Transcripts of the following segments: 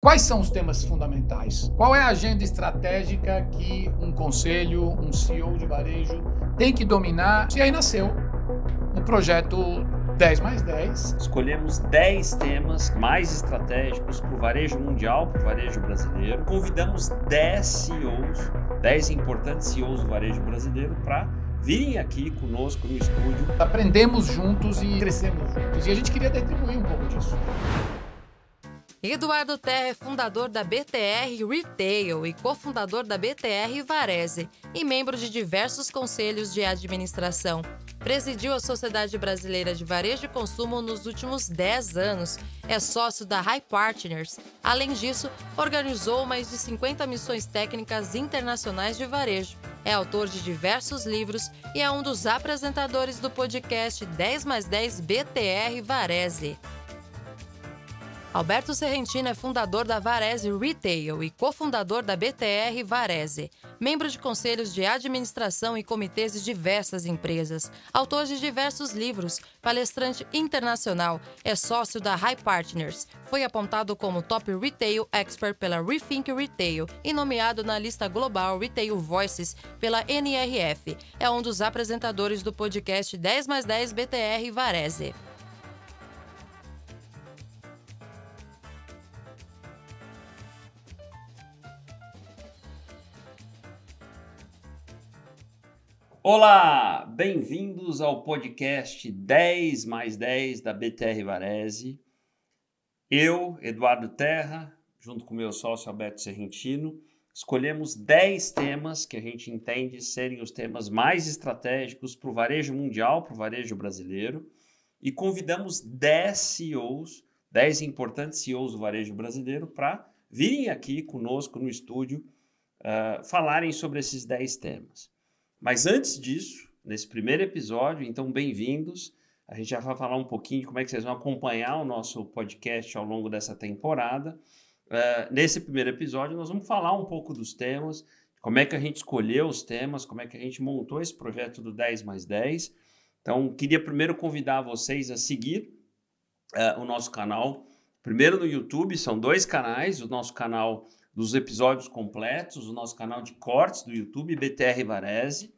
Quais são os temas fundamentais? Qual é a agenda estratégica que um conselho, um CEO de varejo tem que dominar? E aí nasceu o projeto 10+10. Escolhemos 10 temas mais estratégicos para o varejo mundial, para o varejo brasileiro. Convidamos 10 CEOs, 10 importantes CEOs do varejo brasileiro para virem aqui conosco no estúdio. Aprendemos juntos e crescemos juntos. E a gente queria retribuir um pouco disso. Eduardo Terra é fundador da BTR Retail e cofundador da BTR Varese e membro de diversos conselhos de administração. Presidiu a Sociedade Brasileira de Varejo e Consumo nos últimos 10 anos. É sócio da High Partners. Além disso, organizou mais de 50 missões técnicas internacionais de varejo. É autor de diversos livros e é um dos apresentadores do podcast 10+10 BTR Varese. Alberto Serrentino é fundador da Varese Retail e cofundador da BTR Varese, membro de conselhos de administração e comitês de diversas empresas, autor de diversos livros, palestrante internacional, é sócio da High Partners, foi apontado como Top Retail Expert pela Rethink Retail e nomeado na lista global Retail Voices pela NRF. É um dos apresentadores do podcast 10+10 BTR Varese. Olá, bem-vindos ao podcast 10+10 da BTR Varese. Eu, Eduardo Terra, junto com meu sócio Alberto Serrentino, escolhemos 10 temas que a gente entende serem os temas mais estratégicos para o varejo mundial, para o varejo brasileiro, e convidamos 10 CEOs, 10 importantes CEOs do varejo brasileiro para virem aqui conosco no estúdio falarem sobre esses 10 temas. Mas antes disso, nesse primeiro episódio, então bem-vindos. A gente já vai falar um pouquinho de como é que vocês vão acompanhar o nosso podcast ao longo dessa temporada. Nesse primeiro episódio, nós vamos falar um pouco dos temas, como é que a gente escolheu os temas, como é que a gente montou esse projeto do 10+10. Então, queria primeiro convidar vocês a seguir o nosso canal. Primeiro no YouTube, são 2 canais, o nosso canal dos episódios completos, o nosso canal de cortes do YouTube, BTR Varese,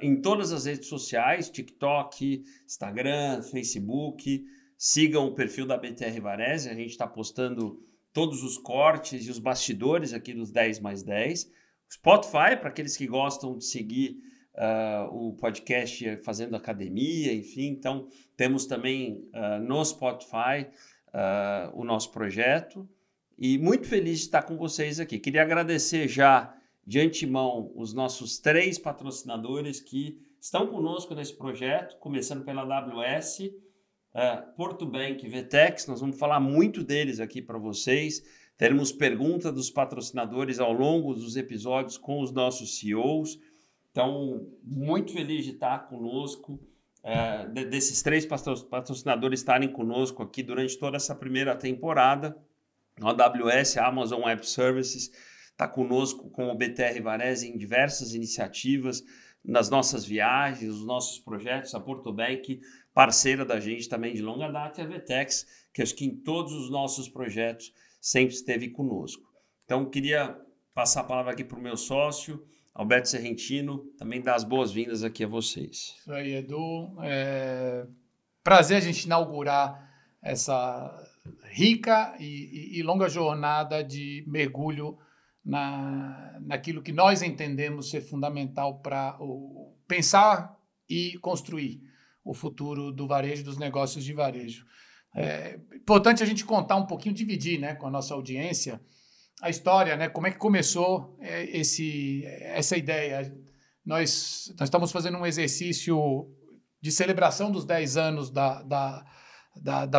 em todas as redes sociais, TikTok, Instagram, Facebook, sigam o perfil da BTR Varese, a gente está postando todos os cortes e os bastidores aqui dos 10+10, Spotify, para aqueles que gostam de seguir o podcast fazendo academia, enfim, então temos também no Spotify o nosso projeto. E muito feliz de estar com vocês aqui. Queria agradecer já de antemão os nossos 3 patrocinadores que estão conosco nesse projeto, começando pela AWS, Porto Bank e Vetex. Nós vamos falar muito deles aqui para vocês. Teremos perguntas dos patrocinadores ao longo dos episódios com os nossos CEOs. Então, muito feliz de estar conosco, desses 3 patrocinadores estarem conosco aqui durante toda essa primeira temporada. A AWS, a Amazon Web Services, está conosco com o BTR Varese em diversas iniciativas, nas nossas viagens, nos nossos projetos. A Porto Bank, parceira da gente também de longa data, e a Vetex, que acho que em todos os nossos projetos sempre esteve conosco. Então, queria passar a palavra aqui para o meu sócio, Alberto Serrentino, também dar as boas-vindas aqui a vocês. Isso aí, Edu. Prazer a gente inaugurar essa rica e longa jornada de mergulho naquilo que nós entendemos ser fundamental para pensar e construir o futuro do varejo, dos negócios de varejo. É importante a gente contar um pouquinho, dividir, né, com a nossa audiência a história, né, como é que começou essa ideia. Nós estamos fazendo um exercício de celebração dos 10 anos da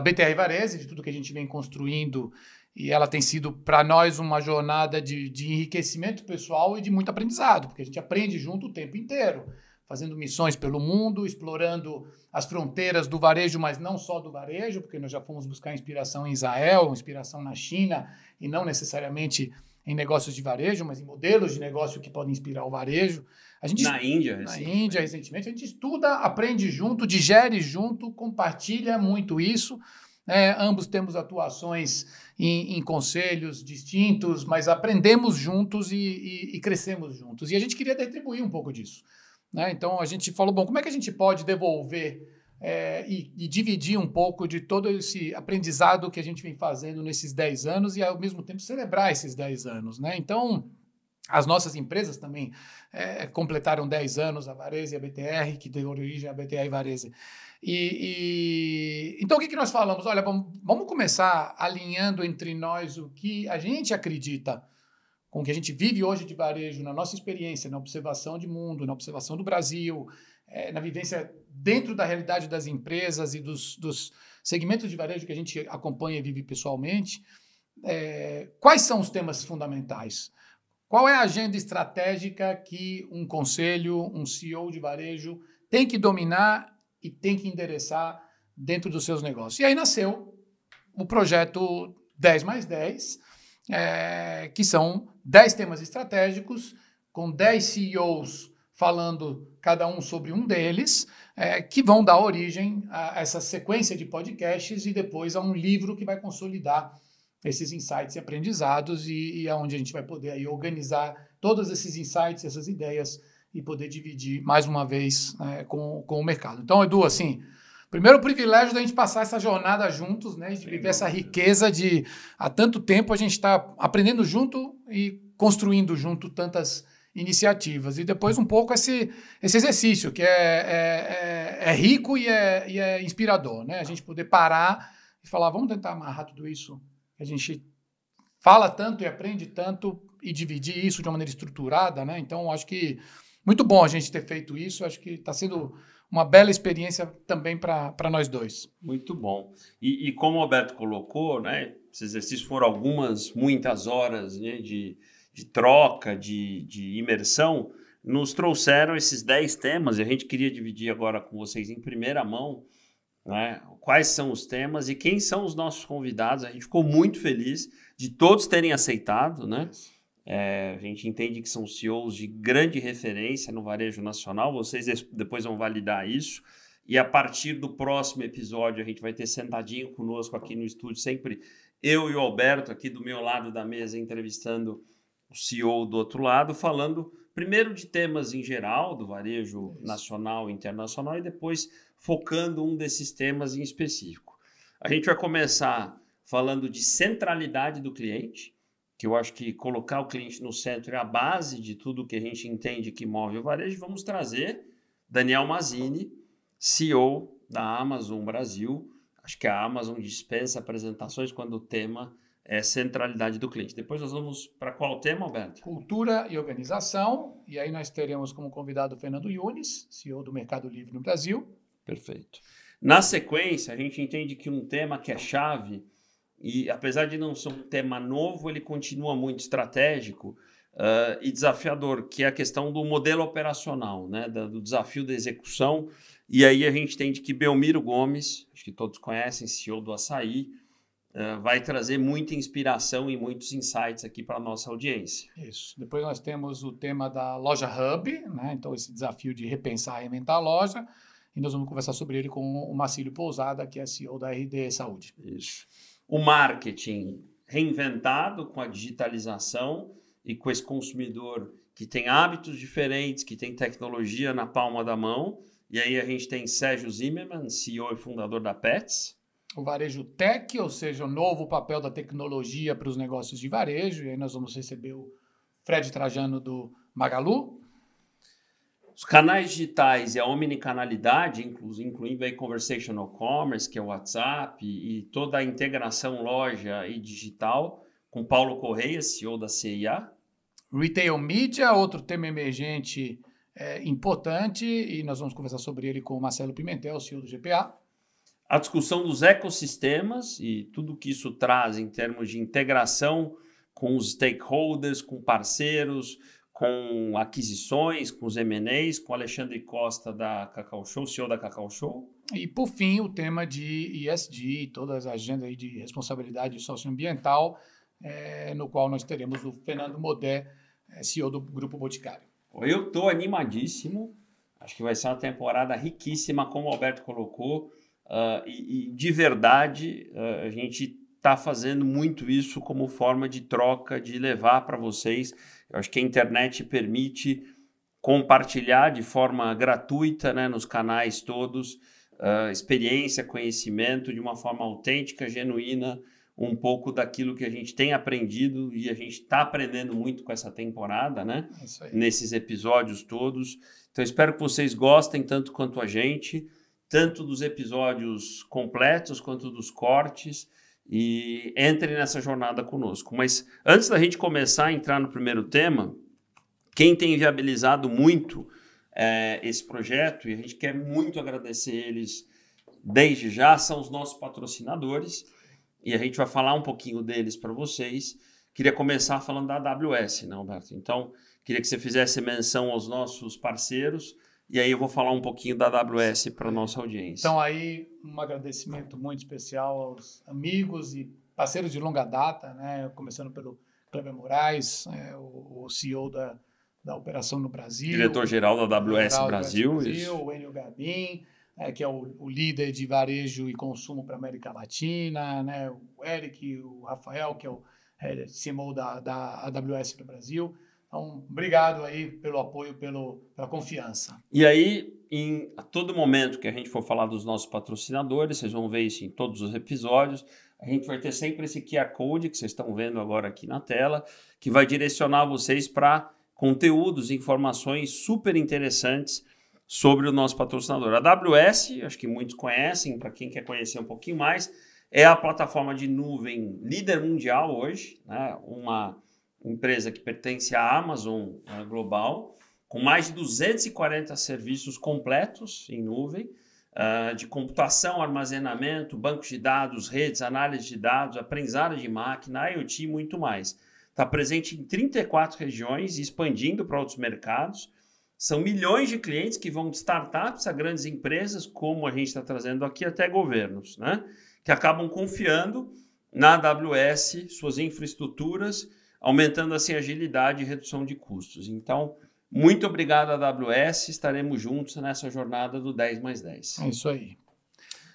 BTR Varese, de tudo que a gente vem construindo, e ela tem sido para nós uma jornada de enriquecimento pessoal e de muito aprendizado, porque a gente aprende junto o tempo inteiro, fazendo missões pelo mundo, explorando as fronteiras do varejo, mas não só do varejo, porque nós já fomos buscar inspiração em Israel, inspiração na China, e não necessariamente em negócios de varejo, mas em modelos de negócio que podem inspirar o varejo. Na Índia, recentemente. A gente estuda, aprende junto, digere junto, compartilha muito isso. Ambos temos atuações em conselhos distintos, mas aprendemos juntos e crescemos juntos. E a gente queria retribuir um pouco disso, né? Então, a gente falou, bom, como é que a gente pode devolver e dividir um pouco de todo esse aprendizado que a gente vem fazendo nesses 10 anos e, ao mesmo tempo, celebrar esses 10 anos, né? Então, as nossas empresas também completaram 10 anos, a Varese e a BTR, que deu origem à BTR e Varese. Então, o que nós falamos? Olha, vamos começar alinhando entre nós o que a gente acredita com o que a gente vive hoje de varejo, na nossa experiência, na observação de mundo, na observação do Brasil, na vivência dentro da realidade das empresas e dos segmentos de varejo que a gente acompanha e vive pessoalmente. Quais são os temas fundamentais? Qual é a agenda estratégica que um conselho, um CEO de varejo tem que dominar e tem que endereçar dentro dos seus negócios? E aí nasceu o projeto 10+10, que são 10 temas estratégicos, com 10 CEOs falando cada um sobre um deles, que vão dar origem a essa sequência de podcasts e depois a um livro que vai consolidar esses insights e aprendizados e aonde a gente vai poder aí organizar todos esses insights, essas ideias e poder dividir mais uma vez com o mercado. Então, Edu, assim, primeiro o privilégio da gente passar essa jornada juntos, né, de viver essa riqueza de há tanto tempo a gente está aprendendo junto e construindo junto tantas iniciativas. E depois um pouco esse exercício que é rico e é inspirador, né? A gente poder parar e falar, vamos tentar amarrar tudo isso. A gente fala tanto e aprende tanto e dividir isso de uma maneira estruturada, né? Então, acho que muito bom a gente ter feito isso. Acho que está sendo uma bela experiência também para nós dois. Muito bom. E como o Alberto colocou, né? Esses exercícios foram muitas horas, né, de troca, de imersão, nos trouxeram esses 10 temas e a gente queria dividir agora com vocês em primeira mão, né, quais são os temas e quem são os nossos convidados. A gente ficou muito feliz de todos terem aceitado, né? A gente entende que são CEOs de grande referência no varejo nacional, vocês depois vão validar isso. E a partir do próximo episódio a gente vai ter sentadinho conosco aqui no estúdio, sempre eu e o Alberto aqui do meu lado da mesa entrevistando o CEO do outro lado, falando primeiro de temas em geral do varejo nacional e internacional e depois focando um desses temas em específico. A gente vai começar falando de centralidade do cliente, que eu acho que colocar o cliente no centro é a base de tudo que a gente entende que move o varejo. Vamos trazer Daniel Mazzini, CEO da Amazon Brasil. Acho que a Amazon dispensa apresentações quando o tema é centralidade do cliente. Depois nós vamos para qual tema, Alberto? Cultura e organização. E aí nós teremos como convidado o Fernando Yunes, CEO do Mercado Livre no Brasil. Perfeito. Na sequência, a gente entende que um tema que é chave, e apesar de não ser um tema novo, ele continua muito estratégico e desafiador, que é a questão do modelo operacional, né? Do desafio da execução. E aí a gente entende que Belmiro Gomes, acho que todos conhecem, CEO do Assaí, vai trazer muita inspiração e muitos insights aqui para a nossa audiência. Isso. Depois nós temos o tema da Loja Hub, né? Então esse desafio de repensar e reinventar a loja. E nós vamos conversar sobre ele com o Marcílio Pousada, que é CEO da RD Saúde. Isso. O marketing reinventado com a digitalização e com esse consumidor que tem hábitos diferentes, que tem tecnologia na palma da mão. E aí a gente tem Sérgio Zimmermann, CEO e fundador da Petz. O varejo tech, ou seja, o novo papel da tecnologia para os negócios de varejo. E aí nós vamos receber o Fred Trajano do Magalu. Os canais digitais e a omnicanalidade, incluindo aí conversational commerce, que é o WhatsApp, e toda a integração loja e digital, com Paulo Correia, CEO da CIA. Retail Media, outro tema emergente importante, e nós vamos conversar sobre ele com o Marcelo Pimentel, CEO do GPA. A discussão dos ecossistemas e tudo que isso traz em termos de integração com os stakeholders, com parceiros, com aquisições, com os M&As, com o Alexandre Costa da Cacau Show, CEO da Cacau Show. E, por fim, o tema de ESG, todas as agendas aí de responsabilidade socioambiental, no qual nós teremos o Fernando Modé, CEO do Grupo Boticário. Eu estou animadíssimo, acho que vai ser uma temporada riquíssima, como o Alberto colocou. e de verdade a gente está fazendo muito isso como forma de troca, de levar para vocês. Eu acho que a internet permite compartilhar de forma gratuita, né, nos canais todos, experiência, conhecimento, de uma forma autêntica, genuína, um pouco daquilo que a gente tem aprendido e a gente está aprendendo muito com essa temporada, né? Nesses episódios todos. Então, espero que vocês gostem tanto quanto a gente, tanto dos episódios completos quanto dos cortes, e entrem nessa jornada conosco. Mas antes da gente começar a entrar no primeiro tema, quem tem viabilizado muito esse projeto, e a gente quer muito agradecer eles desde já, são os nossos patrocinadores, e a gente vai falar um pouquinho deles para vocês. Queria começar falando da AWS, né, Alberto? Então, queria que você fizesse menção aos nossos parceiros, e aí eu vou falar um pouquinho da AWS para a nossa audiência. Então, aí, um agradecimento muito especial aos amigos e parceiros de longa data, né? Começando pelo Kleber Moraes, o CEO da operação no Brasil. Diretor-geral da AWS Brasil. O Enio Gabin, que é o líder de varejo e consumo para a América Latina, né? O Eric, o Rafael, que é o CMO da AWS no Brasil. Então, obrigado aí pelo apoio, pela confiança. E aí, a todo momento que a gente for falar dos nossos patrocinadores, vocês vão ver isso em todos os episódios, a gente vai ter sempre esse QR Code que vocês estão vendo agora aqui na tela, que vai direcionar vocês para conteúdos, informações super interessantes sobre o nosso patrocinador. A AWS, acho que muitos conhecem, para quem quer conhecer um pouquinho mais, é a plataforma de nuvem líder mundial hoje, né? Uma empresa que pertence à Amazon global, com mais de 240 serviços completos em nuvem, de computação, armazenamento, bancos de dados, redes, análise de dados, aprendizado de máquina, IoT e muito mais. Está presente em 34 regiões e expandindo para outros mercados. São milhões de clientes que vão de startups a grandes empresas, como a gente está trazendo aqui, até governos, né? Que acabam confiando na AWS, suas infraestruturas, aumentando assim a agilidade e redução de custos. Então, muito obrigado à AWS, estaremos juntos nessa jornada do 10+10. É isso aí.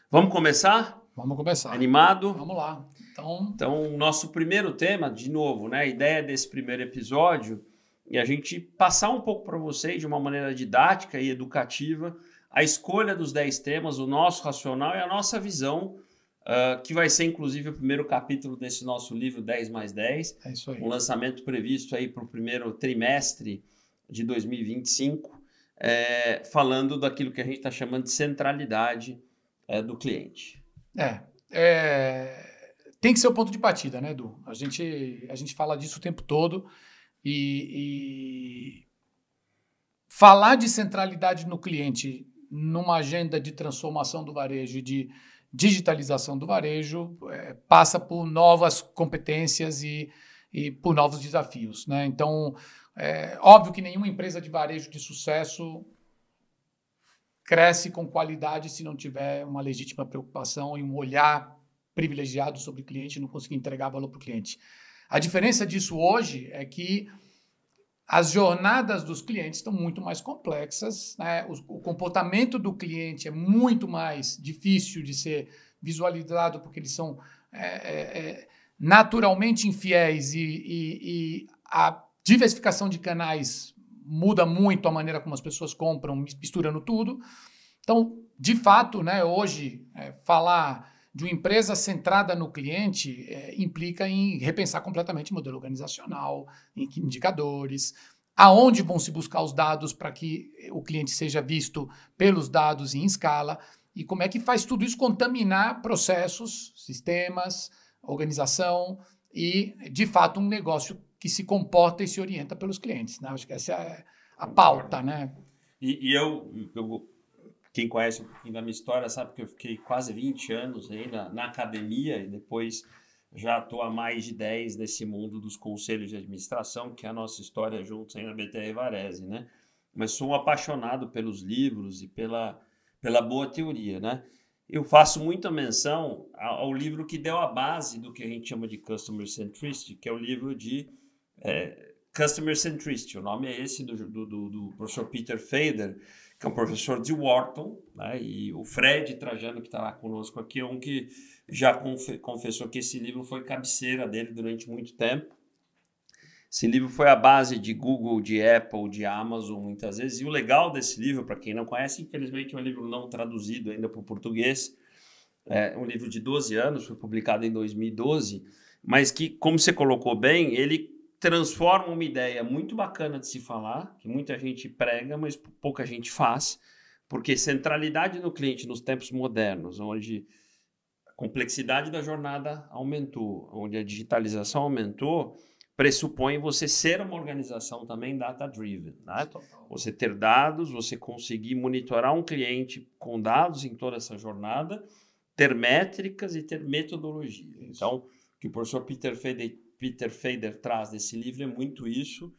Vamos começar? Vamos começar. Animado? Vamos lá. Então, nosso primeiro tema, de novo, né, a ideia desse primeiro episódio é a gente passar um pouco para vocês, de uma maneira didática e educativa, a escolha dos 10 temas, o nosso racional e a nossa visão, que vai ser, inclusive, o primeiro capítulo desse nosso livro 10+10. É isso aí. Um lançamento previsto aí para o primeiro trimestre de 2025, falando daquilo que a gente está chamando de centralidade do cliente. Tem que ser o ponto de partida, né, Edu? A gente fala disso o tempo todo e falar de centralidade no cliente numa agenda de transformação do varejo e de digitalização do varejo passa por novas competências e por novos desafios, né? Então, óbvio que nenhuma empresa de varejo de sucesso cresce com qualidade se não tiver uma legítima preocupação e um olhar privilegiado sobre o cliente e não conseguir entregar valor para o cliente. A diferença disso hoje é que as jornadas dos clientes estão muito mais complexas, né? O comportamento do cliente é muito mais difícil de ser visualizado porque eles são naturalmente infiéis e a diversificação de canais muda muito a maneira como as pessoas compram, misturando tudo. Então, de fato, né, hoje, falar de uma empresa centrada no cliente implica em repensar completamente o modelo organizacional, em que indicadores, aonde vão se buscar os dados para que o cliente seja visto pelos dados em escala, e como é que faz tudo isso contaminar processos, sistemas, organização e, de fato, um negócio que se comporta e se orienta pelos clientes, né? Acho que essa é a pauta, né? E eu, quem conhece um pouquinho da minha história, sabe que eu fiquei quase 20 anos aí na academia e depois já estou há mais de 10 nesse mundo dos conselhos de administração, que é a nossa história juntos aí na BTR Varese, né? Mas sou um apaixonado pelos livros e pela boa teoria, né? Eu faço muita menção ao livro que deu a base do que a gente chama de Customer Centricity, que é o livro de Customer Centricity. O nome é esse do professor Peter Fader, que é um professor de Wharton, né? E o Fred Trajano, que está lá conosco aqui, é um que já confessou que esse livro foi cabeceira dele durante muito tempo. Esse livro foi a base de Google, de Apple, de Amazon, muitas vezes. E o legal desse livro, para quem não conhece, infelizmente é um livro não traduzido ainda para o português. É um livro de 12 anos, foi publicado em 2012, mas que, como você colocou bem, ele transforma uma ideia muito bacana de se falar, que muita gente prega, mas pouca gente faz, porque centralidade no cliente nos tempos modernos, onde a complexidade da jornada aumentou, onde a digitalização aumentou, pressupõe você ser uma organização também data-driven, né? Você ter dados, você conseguir monitorar um cliente com dados em toda essa jornada, ter métricas e ter metodologia. Então, o que o professor Peter Fader traz desse livro é muito isso.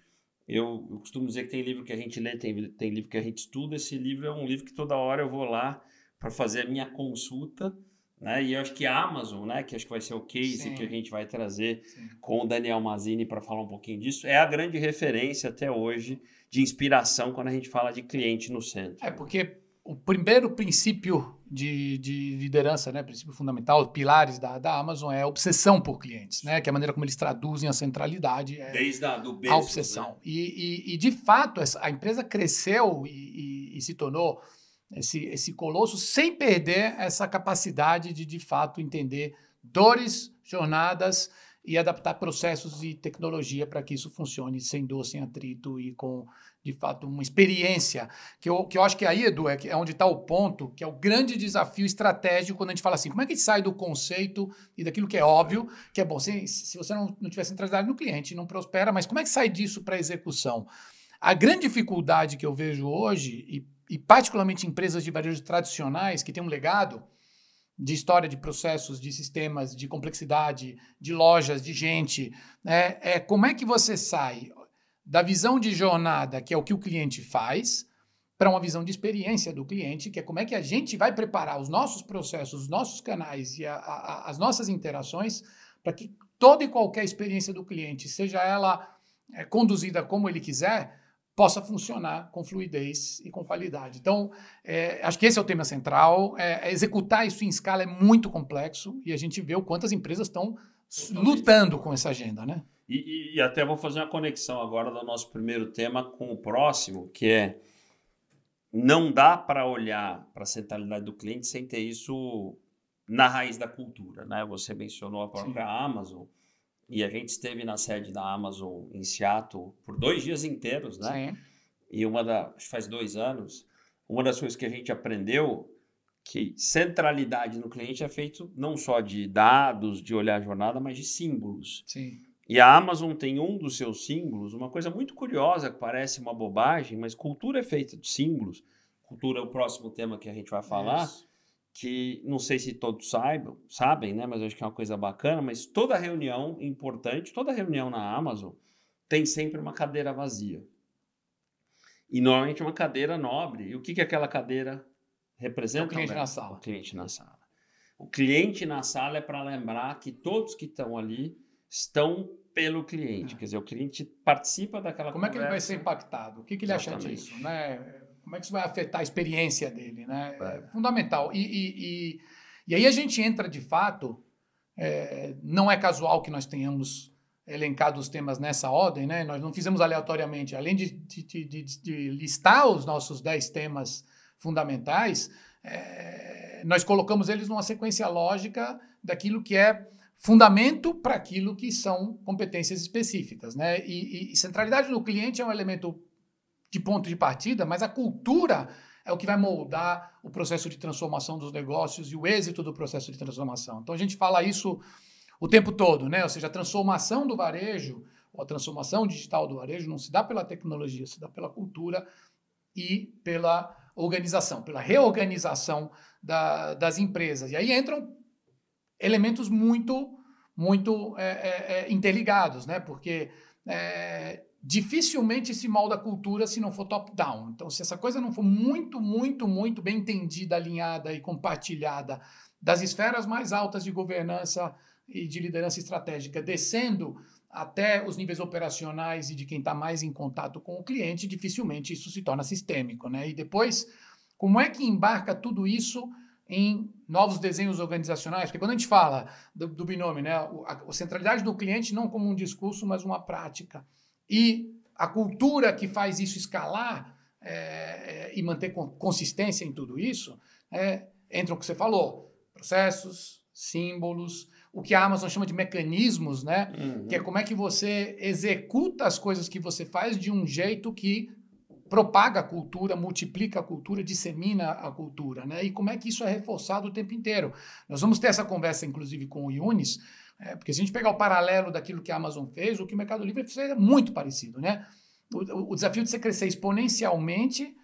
Eu costumo dizer que tem livro que a gente lê, tem livro que a gente estuda. Esse livro é um livro que toda hora eu vou lá para fazer a minha consulta, né? E eu acho que a Amazon, né, que acho que vai ser o case que a gente vai trazer com o Daniel Mazzini para falar um pouquinho disso, é a grande referência até hoje de inspiração quando a gente fala de cliente no centro. É porque o primeiro princípio de liderança, né, princípio fundamental, pilares da Amazon é a obsessão por clientes, né, que é a maneira como eles traduzem a centralidade. Desde a obsessão. Né? E de fato, a empresa cresceu e se tornou esse colosso sem perder essa capacidade de fato, entender dores, jornadas e adaptar processos e tecnologia para que isso funcione sem dor, sem atrito e com, de fato, uma experiência que eu acho que aí, Edu, é onde está o ponto, que é o grande desafio estratégico quando a gente fala assim, como é que sai do conceito e daquilo que é óbvio, que é bom, se você não tiver centralidade no cliente, não prospera, mas como é que sai disso para a execução? A grande dificuldade que eu vejo hoje, e particularmente empresas de varejo tradicionais que têm um legado de história, de processos, de sistemas, de complexidade, de lojas, de gente, né? Como é que você sai da visão de jornada, que é o que o cliente faz, para uma visão de experiência do cliente, que é como é que a gente vai preparar os nossos processos, os nossos canais e as nossas interações para que toda e qualquer experiência do cliente, seja ela conduzida como ele quiser, possa funcionar com fluidez e com qualidade. Então, acho que esse é o tema central. Executar isso em escala é muito complexo e a gente vê o quanto as empresas estão lutando com essa agenda, né? E até vou fazer uma conexão agora do nosso primeiro tema com o próximo, que é não dá para olhar para a centralidade do cliente sem ter isso na raiz da cultura, né? Você mencionou a própria Amazon. E a gente esteve na sede da Amazon em Seattle por 2 dias inteiros, né? Sim. E acho que faz 2 anos, uma das coisas que a gente aprendeu que centralidade no cliente é feito não só de dados, de olhar a jornada, mas de símbolos. Sim. E a Amazon tem um dos seus símbolos, uma coisa muito curiosa, que parece uma bobagem, mas cultura é feita de símbolos. Cultura é o próximo tema que a gente vai falar. Isso. Que não sei se todos sabem, né? Mas eu acho que é uma coisa bacana, mas toda reunião importante, toda reunião na Amazon tem sempre uma cadeira vazia. E normalmente uma cadeira nobre. E o que aquela cadeira representa? O cliente na sala. O cliente na sala. O cliente na sala é para lembrar que todos que estão ali estão pelo cliente. Quer dizer, o cliente participa daquela conversa. Como é que ele vai ser impactado? O que ele acha disso, né? Como é que isso vai afetar a experiência dele, né? É fundamental. E aí a gente entra, de fato, não é casual que nós tenhamos elencado os temas nessa ordem, né? Nós não fizemos aleatoriamente. Além de listar os nossos 10 temas fundamentais, nós colocamos eles numa sequência lógica daquilo que é fundamento para aquilo que são competências específicas, né? E centralidade no cliente é um elemento de ponto de partida, mas a cultura é o que vai moldar o processo de transformação dos negócios e o êxito do processo de transformação. Então, a gente fala isso o tempo todo, né? Ou seja, a transformação do varejo, ou a transformação digital do varejo, não se dá pela tecnologia, se dá pela cultura e pela organização, pela reorganização das empresas. E aí entram elementos muito interligados, né? Porque dificilmente se molda a cultura se não for top-down. Então, se essa coisa não for muito bem entendida, alinhada e compartilhada das esferas mais altas de governança e de liderança estratégica, descendo até os níveis operacionais e de quem está mais em contato com o cliente, dificilmente isso se torna sistêmico, né? E depois, como é que embarca tudo isso em novos desenhos organizacionais? Porque quando a gente fala do binômio, né, a centralidade do cliente não como um discurso, mas uma prática, e a cultura que faz isso escalar e manter consistência em tudo isso, entra o que você falou, processos, símbolos, o que a Amazon chama de mecanismos, né? Que é como é que você executa as coisas que você faz de um jeito que propaga a cultura, multiplica a cultura, dissemina a cultura, né? E como é que isso é reforçado o tempo inteiro. Nós vamos ter essa conversa, inclusive, com o Yunis, porque se a gente pegar o paralelo daquilo que a Amazon fez, o que o Mercado Livre fez é muito parecido, né? O desafio de você crescer exponencialmente,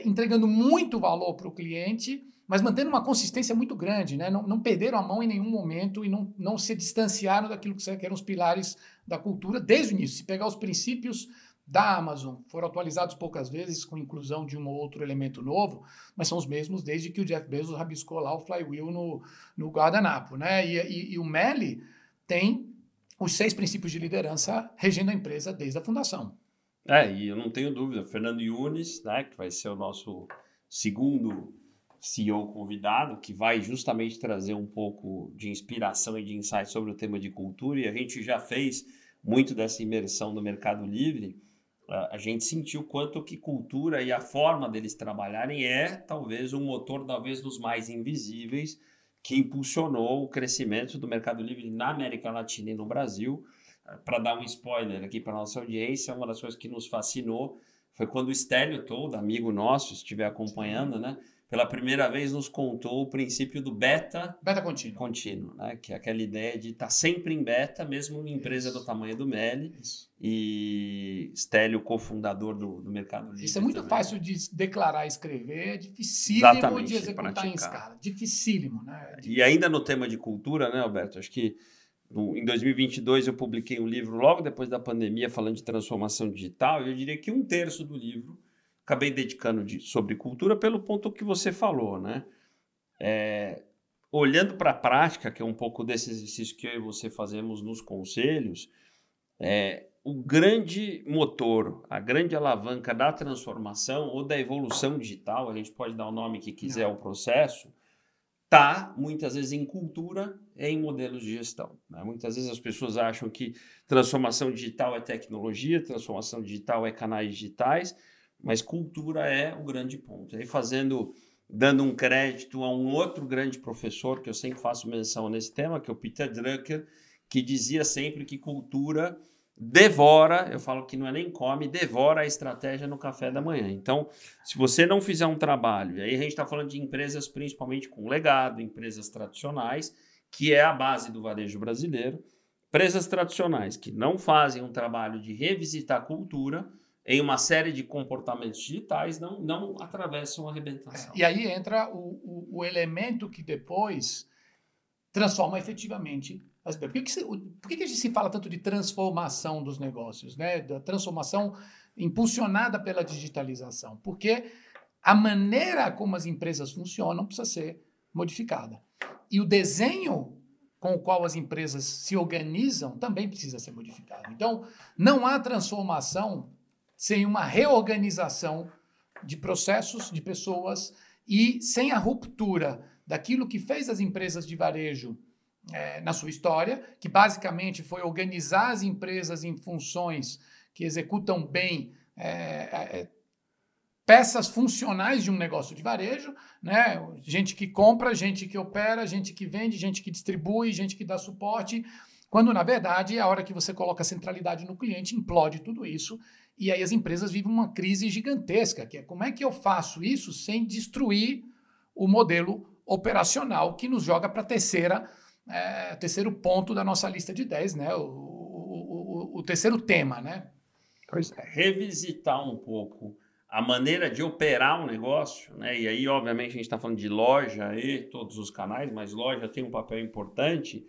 entregando muito valor para o cliente, mas mantendo uma consistência muito grande, né? Não perderam a mão em nenhum momento e não se distanciaram daquilo que eram os pilares da cultura desde o início. Se pegar os princípios da Amazon, foram atualizados poucas vezes com inclusão de um ou outro elemento novo, mas são os mesmos desde que o Jeff Bezos rabiscou lá o flywheel no guardanapo, né? E o Meli tem os 6 princípios de liderança regendo a empresa desde a fundação. E eu não tenho dúvida, Fernando Yunis, né, que vai ser o nosso segundo CEO convidado, que vai justamente trazer um pouco de inspiração e de insight sobre o tema de cultura, e a gente já fez muito dessa imersão no Mercado Livre. A gente sentiu quanto que cultura e a forma deles trabalharem talvez um motor, talvez dos mais invisíveis, que impulsionou o crescimento do Mercado Livre na América Latina e no Brasil. Para dar um spoiler aqui para a nossa audiência, uma das coisas que nos fascinou foi quando o Stélio Told, amigo nosso, se estiver acompanhando, né, pela primeira vez nos contou o princípio do beta contínuo, né, que é aquela ideia de estar sempre em beta, mesmo uma empresa do tamanho do Meli. E Stélio, cofundador do Mercado Livre. Isso é muito também. Fácil de declarar e escrever, é dificílimo Exatamente, de executar em escala. Dificílimo, né? E ainda no tema de cultura, né, Alberto? Acho que em 2022 eu publiquei um livro logo depois da pandemia falando de transformação digital, e eu diria que 1/3 do livro acabei dedicando sobre cultura pelo ponto que você falou, né? Olhando para a prática, que é um pouco desse exercício que eu e você fazemos nos conselhos, o grande motor, a grande alavanca da transformação ou da evolução digital, a gente pode dar o nome que quiser ao processo, está muitas vezes em cultura e em modelos de gestão, né? Muitas vezes as pessoas acham que transformação digital é tecnologia, transformação digital é canais digitais, mas cultura é o grande ponto. Aí dando um crédito a um outro grande professor que eu sempre faço menção nesse tema, que é o Peter Drucker, que dizia sempre que cultura devora, eu falo que não é nem come, devora a estratégia no café da manhã. Então, se você não fizer um trabalho, e aí a gente está falando de empresas principalmente com legado, empresas tradicionais, que é a base do varejo brasileiro, empresas tradicionais que não fazem um trabalho de revisitar a cultura em uma série de comportamentos digitais, não atravessam a arrebentação. E aí entra o elemento que depois transforma efetivamente. Por que a gente se fala tanto de transformação dos negócios, né? Da transformação impulsionada pela digitalização? Porque a maneira como as empresas funcionam precisa ser modificada. E o desenho com o qual as empresas se organizam também precisa ser modificado. Então, não há transformação sem uma reorganização de processos, de pessoas, e sem a ruptura daquilo que fez as empresas de varejo na sua história, que basicamente foi organizar as empresas em funções que executam bem peças funcionais de um negócio de varejo, né? Gente que compra, gente que opera, gente que vende, gente que distribui, gente que dá suporte, quando, na verdade, a hora que você coloca a centralidade no cliente, implode tudo isso, e aí as empresas vivem uma crise gigantesca, que é como é que eu faço isso sem destruir o modelo operacional que nos joga para terceiro ponto da nossa lista de 10, né? O terceiro tema, né? Pois é, revisitar um pouco a maneira de operar um negócio, né? E aí, obviamente, a gente está falando de loja e todos os canais, mas loja tem um papel importante,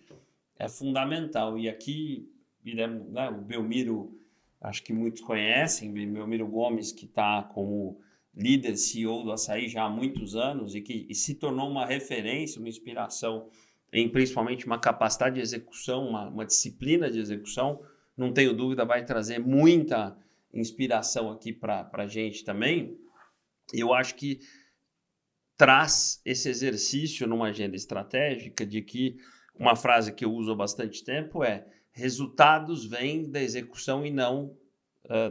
é fundamental. E aqui, né, o Belmiro, acho que muitos conhecem, Belmiro Gomes, que está como líder CEO do Assaí já há muitos anos e se tornou uma referência, uma inspiração em principalmente uma capacidade de execução, uma disciplina de execução não tenho dúvida, vai trazer muita inspiração aqui para a gente também. Eu acho que traz esse exercício numa agenda estratégica de que uma frase que eu uso há bastante tempo é: resultados vêm da execução e não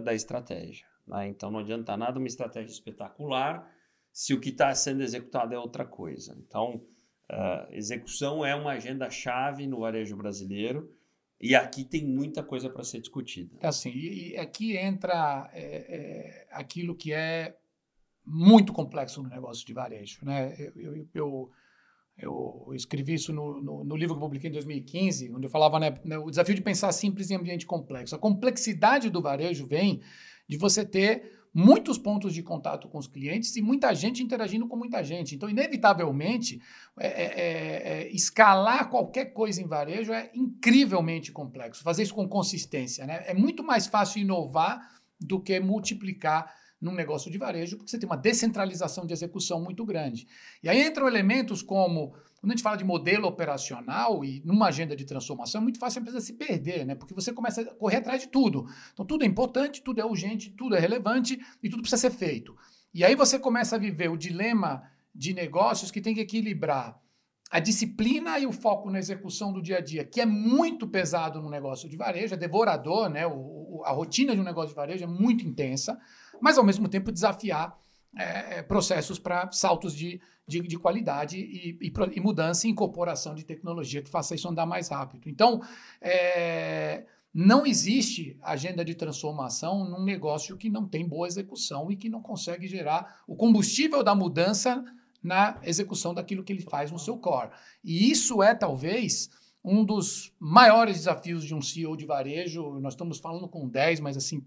da estratégia. Né? Então não adianta nada uma estratégia espetacular se o que está sendo executado é outra coisa. Então, execução é uma agenda-chave no varejo brasileiro e aqui tem muita coisa para ser discutida. Assim, e aqui entra aquilo que é muito complexo no negócio de varejo. Né? Eu escrevi isso no livro que eu publiquei em 2015, onde eu falava, né, o desafio de pensar simples em ambiente complexo. A complexidade do varejo vem de você ter muitos pontos de contato com os clientes e muita gente interagindo com muita gente. Então, inevitavelmente, escalar qualquer coisa em varejo é incrivelmente complexo. Fazer isso com consistência, né? É muito mais fácil inovar do que multiplicar num negócio de varejo, porque você tem uma descentralização de execução muito grande. E aí entram elementos como, quando a gente fala de modelo operacional e numa agenda de transformação, é muito fácil a empresa se perder, né? Porque você começa a correr atrás de tudo. Então, tudo é importante, tudo é urgente, tudo é relevante e tudo precisa ser feito. E aí você começa a viver o dilema de negócios que tem que equilibrar a disciplina e o foco na execução do dia a dia, que é muito pesado no negócio de varejo, é devorador, né? A rotina de um negócio de varejo é muito intensa, mas ao mesmo tempo desafiar processos para saltos de qualidade e mudança e incorporação de tecnologia que faça isso andar mais rápido. Então, não existe agenda de transformação num negócio que não tem boa execução e que não consegue gerar o combustível da mudança na execução daquilo que ele faz no seu core. E isso é, talvez, um dos maiores desafios de um CEO de varejo. Nós estamos falando com 10, mas assim,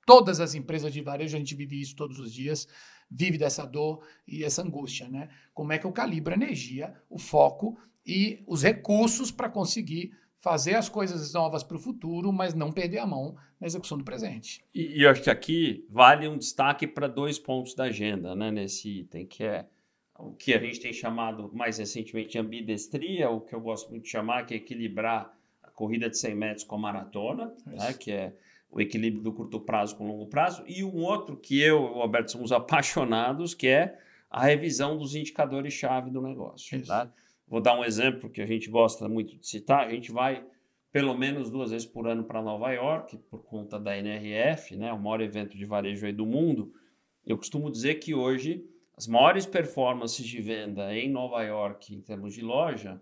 todas as empresas de varejo, a gente vive isso todos os dias, vive dessa dor e essa angústia, né? Como é que eu calibro a energia, o foco e os recursos para conseguir fazer as coisas novas para o futuro, mas não perder a mão na execução do presente. E eu acho que aqui vale um destaque para 2 pontos da agenda, né, nesse item, que é o que a gente tem chamado mais recentemente de ambidestria, o que eu gosto muito de chamar, que é equilibrar a corrida de 100 metros com a maratona, né, que é o equilíbrio do curto prazo com o longo prazo, e um outro que eu e o Alberto somos apaixonados, que é a revisão dos indicadores-chave do negócio. Tá? Vou dar um exemplo que a gente gosta muito de citar. A gente vai pelo menos 2 vezes por ano para Nova York, por conta da NRF, né, o maior evento de varejo aí do mundo. Eu costumo dizer que hoje as maiores performances de venda em Nova York, em termos de loja,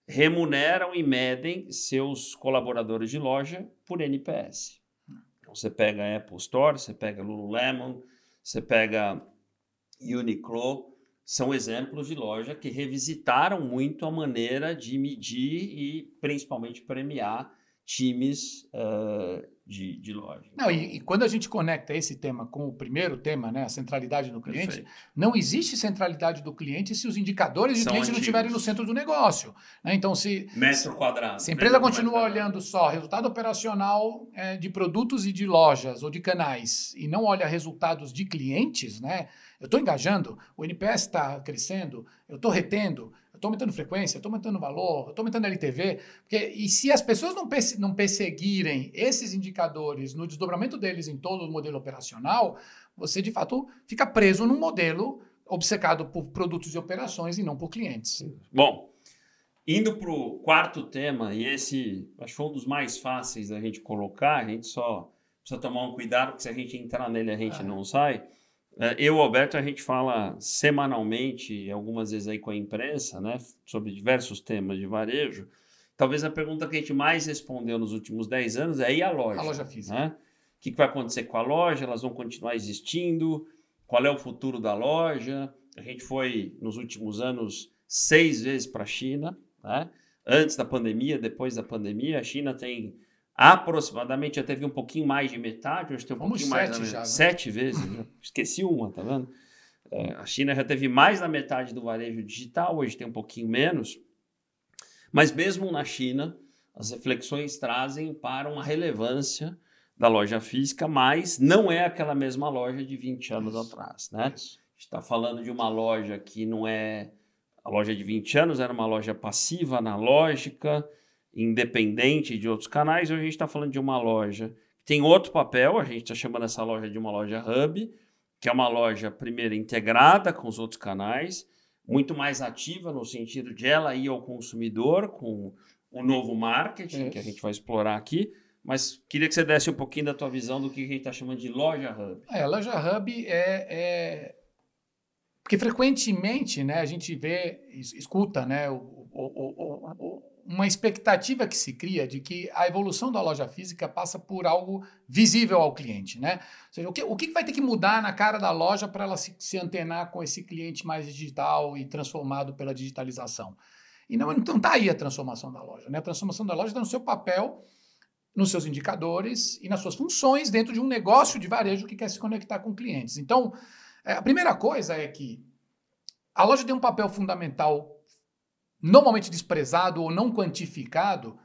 remuneram e medem seus colaboradores de loja por NPS. Então, você pega a Apple Store, você pega Lululemon, você pega Uniqlo, são exemplos de loja que revisitaram muito a maneira de medir e principalmente premiar times de loja. Não, e quando a gente conecta esse tema com o primeiro tema, né, a centralidade do cliente, perfeito, não existe centralidade do cliente se os indicadores de cliente não estiverem no centro do negócio. Né? Então, metro quadrado. Se a empresa continua olhando só resultado operacional de produtos e de lojas ou de canais e não olha resultados de clientes, né, eu estou engajando, o NPS está crescendo, eu estou retendo, eu estou aumentando frequência, eu estou aumentando valor, eu estou aumentando LTV. E se as pessoas não perseguirem esses indicadores no desdobramento deles em todo o modelo operacional, você, de fato, fica preso num modelo obcecado por produtos e operações e não por clientes. Bom, indo para o quarto tema, e esse acho que foi um dos mais fáceis da gente colocar, a gente só precisa tomar um cuidado, porque se a gente entrar nele, a gente não sai. Eu e o Alberto, a gente fala semanalmente, algumas vezes aí com a imprensa, né, sobre diversos temas de varejo. Talvez a pergunta que a gente mais respondeu nos últimos 10 anos é: e a loja? A loja física. Né? O que vai acontecer com a loja? Elas vão continuar existindo? Qual é o futuro da loja? A gente foi, nos últimos anos, 6 vezes para a China, né? Antes da pandemia, depois da pandemia. A China tem aproximadamente, já teve um pouquinho mais de metade, hoje tem um pouquinho mais, já, né? 7 vezes, né? Esqueci uma, tá vendo? A China já teve mais da metade do varejo digital, hoje tem um pouquinho menos, mas mesmo na China, as reflexões trazem para uma relevância da loja física, mas não é aquela mesma loja de 20 anos atrás, né? A gente está falando de uma loja que não é a loja de 20 anos, era uma loja passiva, analógica, independente de outros canais, ou a gente está falando de uma loja que tem outro papel, a gente está chamando essa loja de uma loja hub, que é uma loja, primeiro, integrada com os outros canais, muito mais ativa no sentido de ela ir ao consumidor com o novo marketing, que a gente vai explorar aqui, mas queria que você desse um pouquinho da tua visão do que a gente está chamando de loja hub. Loja hub porque frequentemente, né, a gente escuta, né, uma expectativa que se cria de que a evolução da loja física passa por algo visível ao cliente, né? Ou seja, o que vai ter que mudar na cara da loja para ela se antenar com esse cliente mais digital e transformado pela digitalização? E não está aí a transformação da loja, né? A transformação da loja está no seu papel, nos seus indicadores e nas suas funções dentro de um negócio de varejo que quer se conectar com clientes. Então, a primeira coisa é que a loja tem um papel fundamental normalmente desprezado ou não quantificado,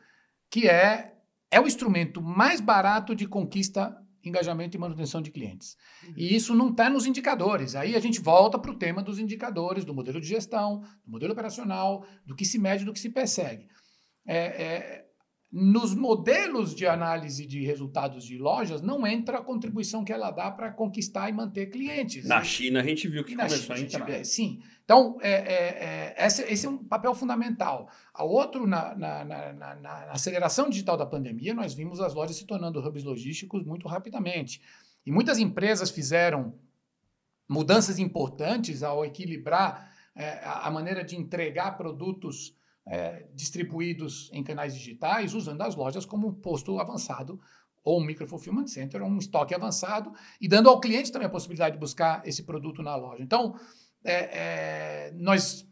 que é o instrumento mais barato de conquista, engajamento e manutenção de clientes. E isso não está nos indicadores. Aí a gente volta para o tema dos indicadores, do modelo de gestão, do modelo operacional, do que se mede, do que se persegue. Nos modelos de análise de resultados de lojas, não entra a contribuição que ela dá para conquistar e manter clientes. Na China, a gente viu que começou a entrar. Sim. Então, esse é um papel fundamental. A outro, na aceleração digital da pandemia, nós vimos as lojas se tornando hubs logísticos muito rapidamente. E muitas empresas fizeram mudanças importantes ao equilibrar a maneira de entregar produtos distribuídos em canais digitais, usando as lojas como um posto avançado, ou um micro-fulfillment center, ou um estoque avançado, e dando ao cliente também a possibilidade de buscar esse produto na loja. Então, nós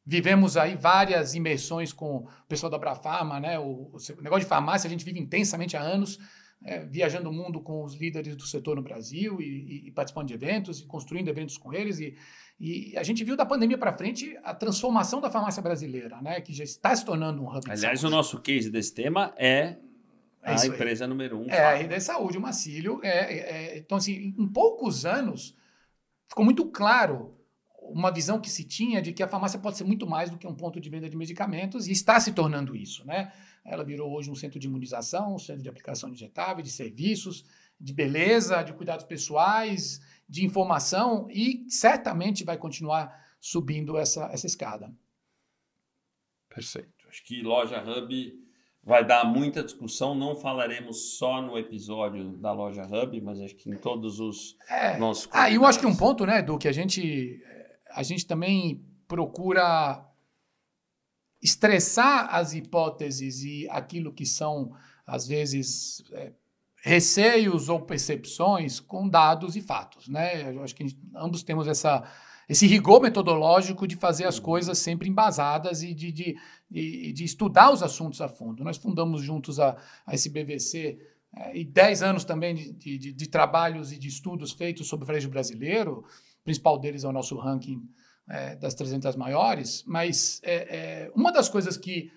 vivemos aí várias imersões com o pessoal da Abrafarma, né? O negócio de farmácia a gente vive intensamente há anos, viajando o mundo com os líderes do setor no Brasil e participando de eventos e construindo eventos com eles. E a gente viu da pandemia para frente a transformação da farmácia brasileira, né? Que já está se tornando um hub de saúde. Aliás, o nosso case desse tema é a empresa número 1. A RD Saúde, o Marcílio. Então, assim, em poucos anos, ficou muito claro uma visão que se tinha de que a farmácia pode ser muito mais do que um ponto de venda de medicamentos e está se tornando isso, né? Ela virou hoje um centro de imunização, um centro de aplicação injetável, de serviços, de beleza, de cuidados pessoais, de informação e certamente vai continuar subindo essa escada. Perfeito. Acho que loja hub vai dar muita discussão. Não falaremos só no episódio da loja hub, mas acho que em todos os nossos convidados. E eu acho que um ponto, né, Edu, que a gente também procura estressar as hipóteses e aquilo que são, às vezes, receios ou percepções com dados e fatos, né? Eu acho que ambos temos esse rigor metodológico de fazer as coisas sempre embasadas e de estudar os assuntos a fundo. Nós fundamos juntos a SBVC e 10 anos também de trabalhos e de estudos feitos sobre o varejo brasileiro. O principal deles é o nosso ranking das 300 maiores, mas uma das coisas que,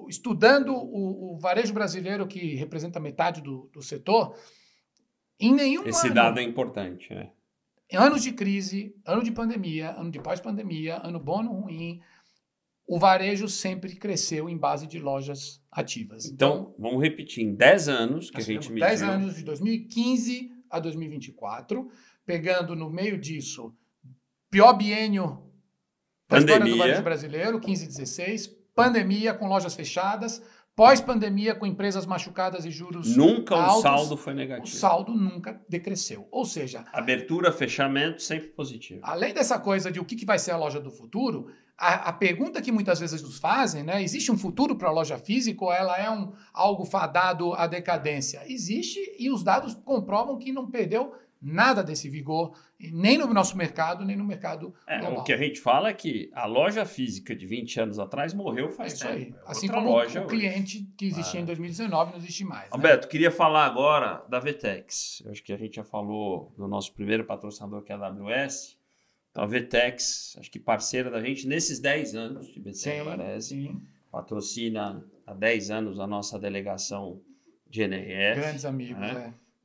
estudando o varejo brasileiro, que representa metade do setor, em nenhum ano... Esse dado é importante, Em anos de crise, ano de pandemia, ano de pós-pandemia, ano bom, ano ruim, o varejo sempre cresceu em base de lojas ativas. Então vamos repetir, em 10 anos que a gente mediu... 10 anos, de 2015 a 2024, pegando no meio disso, pior biênio da história do varejo brasileiro, 15 e 16, pandemia com lojas fechadas, pós-pandemia com empresas machucadas e juros nunca altos, o saldo foi negativo. O saldo nunca decresceu. Ou seja... Abertura, fechamento, sempre positivo. Além dessa coisa de o que vai ser a loja do futuro, a pergunta que muitas vezes nos fazem, né? Existe um futuro para a loja física ou ela é algo fadado à decadência? Existe e os dados comprovam que não perdeu nada desse vigor, nem no nosso mercado, nem no mercado global. O que a gente fala é que a loja física de 20 anos atrás morreu faz tempo. Aí. Assim como o cliente que existia em 2019 não existe mais. Alberto, queria falar agora da VTEX. Eu acho que a gente já falou do nosso primeiro patrocinador, que é a AWS. Então, a VTEX, acho que parceira da gente nesses 10 anos de BTR Varese, patrocina há 10 anos a nossa delegação de NRF. Grandes amigos,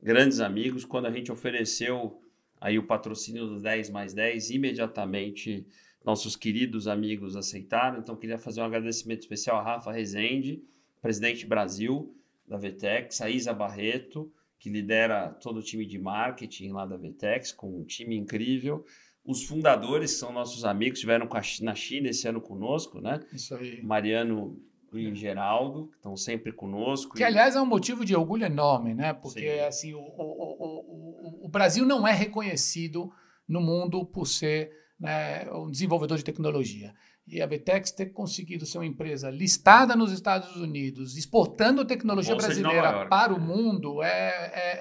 Grandes amigos. Quando a gente ofereceu aí o patrocínio do 10 mais 10, imediatamente nossos queridos amigos aceitaram. Então, queria fazer um agradecimento especial a Rafa Rezende, presidente Brasil da VTEX, a Isa Barreto, que lidera todo o time de marketing lá da VTEX, com um time incrível. Os fundadores, que são nossos amigos, estiveram na China esse ano conosco, né? Isso aí. Mariano e Geraldo, que estão sempre conosco. Que, aliás, é um motivo de orgulho enorme, né? Porque assim, o Brasil não é reconhecido no mundo por ser, né, um desenvolvedor de tecnologia. E a VTEX ter conseguido ser uma empresa listada nos Estados Unidos, exportando tecnologia brasileira para o mundo,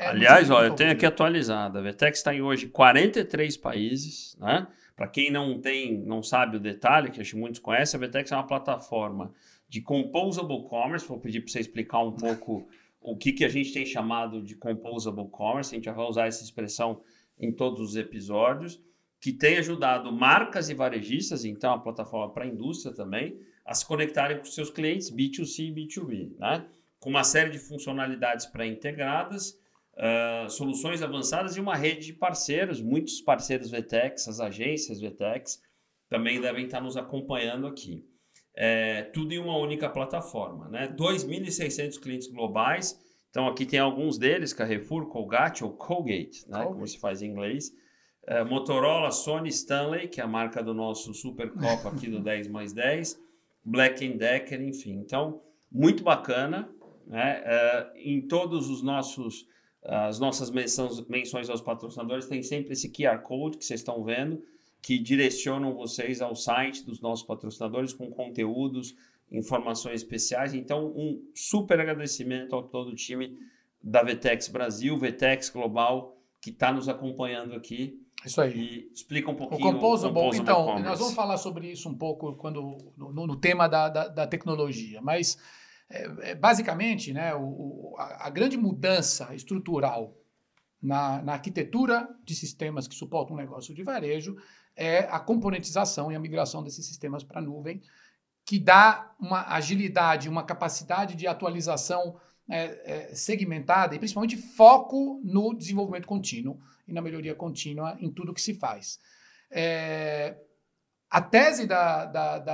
Aliás, olha, eu tenho aqui atualizado. A VTEX está em hoje 43 países, né? Para quem não sabe o detalhe, que acho que muitos conhecem, a VTEX é uma plataforma de Composable Commerce. Vou pedir para você explicar um pouco o que a gente tem chamado de Composable Commerce. A gente já vai usar essa expressão em todos os episódios, que tem ajudado marcas e varejistas, então a plataforma para a indústria também, a se conectarem com seus clientes B2C e B2B, né? Com uma série de funcionalidades pré-integradas, soluções avançadas e uma rede de parceiros. Muitos parceiros VTEX, as agências VTEX, também devem estar nos acompanhando aqui. Tudo em uma única plataforma, né? 2.600 clientes globais. Então aqui tem alguns deles: Carrefour, Colgate ou Colgate, né? Como se faz em inglês. Motorola, Sony, Stanley, que é a marca do nosso Super Copa aqui do 10+10, Black & Decker, enfim. Então, muito bacana, né? Em todos as nossas menções aos patrocinadores, tem sempre esse QR Code que vocês estão vendo, que direcionam vocês ao site dos nossos patrocinadores com conteúdos, informações especiais. Então, um super agradecimento ao todo o time da VTEX Brasil, VTEX Global, que está nos acompanhando aqui. Isso aí. E explica um pouquinho o Composable. Então, Commerce. nós vamos falar sobre isso um pouco no tema da tecnologia, mas basicamente, né, a grande mudança estrutural na arquitetura de sistemas que suportam um negócio de varejo é a componentização e a migração desses sistemas para a nuvem, que dá uma agilidade, uma capacidade de atualização segmentada e principalmente foco no desenvolvimento contínuo e na melhoria contínua em tudo que se faz. A tese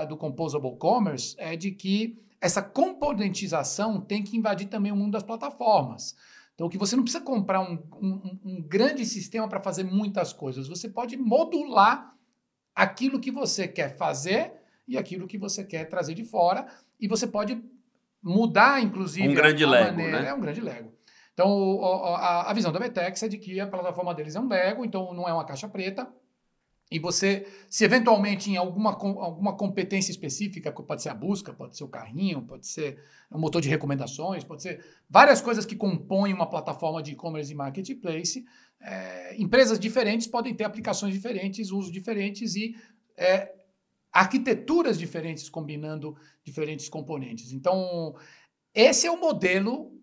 do Composable Commerce é de que essa componentização tem que invadir também o mundo das plataformas. Então, que você não precisa comprar um grande sistema para fazer muitas coisas. Você pode modular aquilo que você quer fazer e aquilo que você quer trazer de fora, e você pode mudar, inclusive, um grande Lego, maneira. Né? É um grande Lego. Então, a visão da VTEX é de que a plataforma deles é um Lego, então não é uma caixa preta. E você, se eventualmente em alguma competência específica, pode ser a busca, pode ser o carrinho, pode ser um motor de recomendações, pode ser várias coisas que compõem uma plataforma de e-commerce e marketplace, empresas diferentes podem ter aplicações diferentes, usos diferentes e arquiteturas diferentes combinando diferentes componentes. Então, esse é o modelo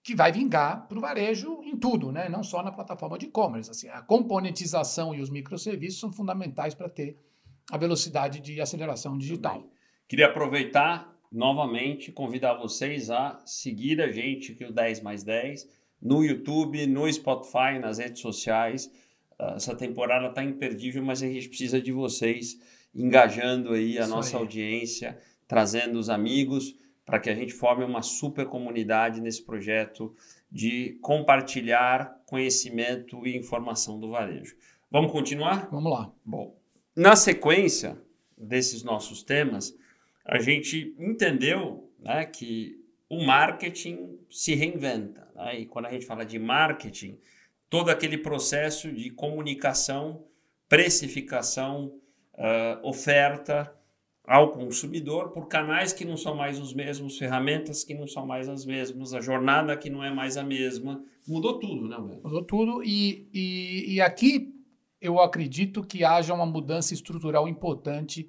que vai vingar para o varejo em tudo, né? Não só na plataforma de e-commerce. Assim, a componentização e os microserviços são fundamentais para ter a velocidade de aceleração digital. Queria aproveitar novamente, convidar vocês a seguir a gente aqui, o 10+10, no YouTube, no Spotify, nas redes sociais. Essa temporada está imperdível, mas a gente precisa de vocês engajando aí a nossa audiência, trazendo os amigos, para que a gente forme uma super comunidade nesse projeto de compartilhar conhecimento e informação do varejo. Vamos continuar? Vamos lá. Bom, na sequência desses nossos temas, a gente entendeu, né, que o marketing se reinventa. Né? E quando a gente fala de marketing, todo aquele processo de comunicação, precificação, oferta ao consumidor por canais que não são mais os mesmos, ferramentas que não são mais as mesmas, a jornada que não é mais a mesma. Mudou tudo, né, Humberto? Mudou tudo e aqui eu acredito que haja uma mudança estrutural importante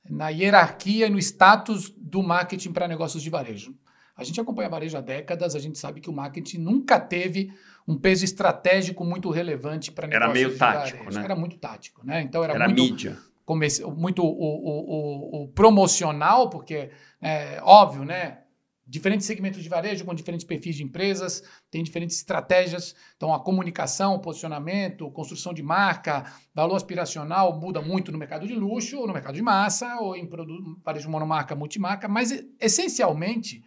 na hierarquia e no status do marketing para negócios de varejo. A gente acompanha varejo há décadas, a gente sabe que o marketing nunca teve um peso estratégico muito relevante para negócios de varejo. Era meio tático, né? Era muito tático, né? Então era muito mídia. Muito o promocional, porque óbvio, né? diferentes segmentos de varejo com diferentes perfis de empresas, tem diferentes estratégias. Então, a comunicação, o posicionamento, construção de marca, valor aspiracional muda muito no mercado de luxo, ou no mercado de massa, ou em varejo monomarca, multimarca, mas, essencialmente,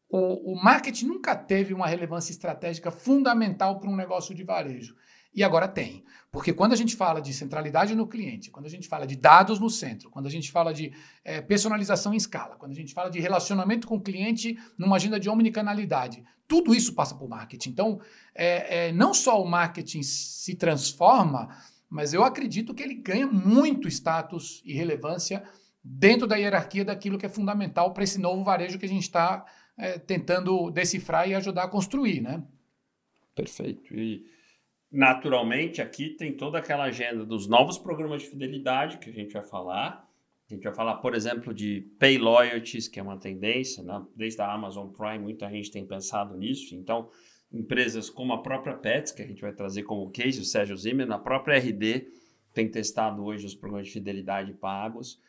o marketing nunca teve uma relevância estratégica fundamental para um negócio de varejo. E agora tem. Porque quando a gente fala de centralidade no cliente, quando a gente fala de dados no centro, quando a gente fala de personalização em escala, quando a gente fala de relacionamento com o cliente numa agenda de omnicanalidade, tudo isso passa por marketing. Então, não só o marketing se transforma, mas eu acredito que ele ganha muito status e relevância dentro da hierarquia daquilo que é fundamental para esse novo varejo que a gente está tentando decifrar e ajudar a construir, né? Perfeito. E, naturalmente, aqui tem toda aquela agenda dos novos programas de fidelidade que a gente vai falar. A gente vai falar, por exemplo, de Pay Loyalties, que é uma tendência, né? Desde a Amazon Prime, muita gente tem pensado nisso. Então, empresas como a própria Pets, que a gente vai trazer como case, o Sérgio Zimmer, na própria RD, tem testado hoje os programas de fidelidade pagos.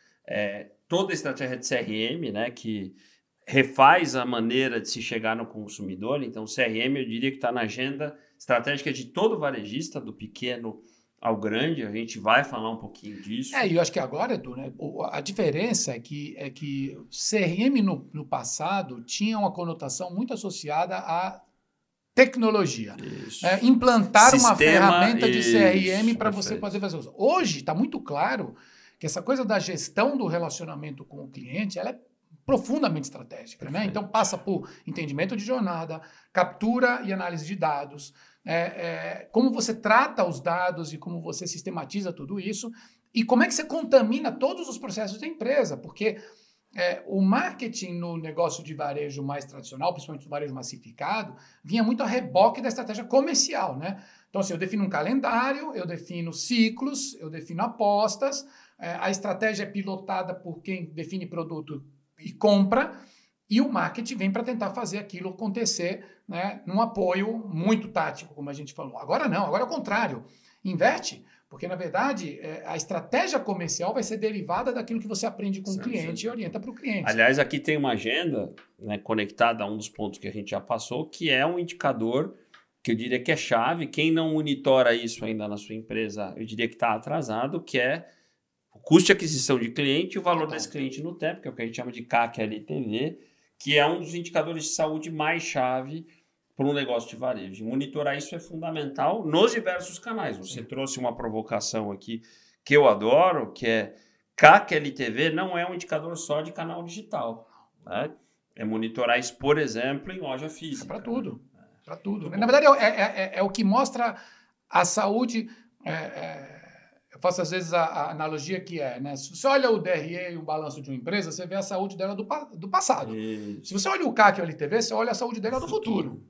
Toda a estratégia de CRM, né, que refaz a maneira de se chegar no consumidor. Então, o CRM, eu diria que está na agenda estratégica de todo varejista, do pequeno ao grande. A gente vai falar um pouquinho disso. E eu acho que agora, Edu, né, a diferença é que CRM no passado tinha uma conotação muito associada à tecnologia. Implantar uma ferramenta de CRM para você poder fazer isso. Hoje está muito claro que essa coisa da gestão do relacionamento com o cliente, ela é profundamente estratégica, né? Então passa por entendimento de jornada, captura e análise de dados, como você trata os dados e como você sistematiza tudo isso e como é que você contamina todos os processos da empresa, porque o marketing no negócio de varejo mais tradicional, principalmente no varejo massificado, vinha muito a reboque da estratégia comercial, né? Então, assim, eu defino um calendário, eu defino ciclos, eu defino apostas, a estratégia é pilotada por quem define produto e compra, e o marketing vem para tentar fazer aquilo acontecer, né, num apoio muito tático, como a gente falou. Agora não, agora é o contrário. Inverte, porque, na verdade, a estratégia comercial vai ser derivada daquilo que você aprende com o cliente e orienta para o cliente. Aliás, aqui tem uma agenda, né, conectada a um dos pontos que a gente já passou, que é um indicador que eu diria que é chave. Quem não monitora isso ainda na sua empresa, eu diria que está atrasado, que é o custo de aquisição de cliente e o valor desse cliente no tempo, que é o que a gente chama de CAC LTV, que é um dos indicadores de saúde mais chave para um negócio de varejo. Monitorar isso é fundamental nos diversos canais. Você trouxe uma provocação aqui que eu adoro, que é CAC LTV não é um indicador só de canal digital, né? É monitorar isso, por exemplo, em loja física. Para tudo. Para tudo. Na verdade, é o que mostra a saúde. Eu faço, às vezes, a analogia que né? Se você olha o DRE e o balanço de uma empresa, você vê a saúde dela do passado. Isso. Se você olha o CAC e o LTV, você olha a saúde dela do futuro.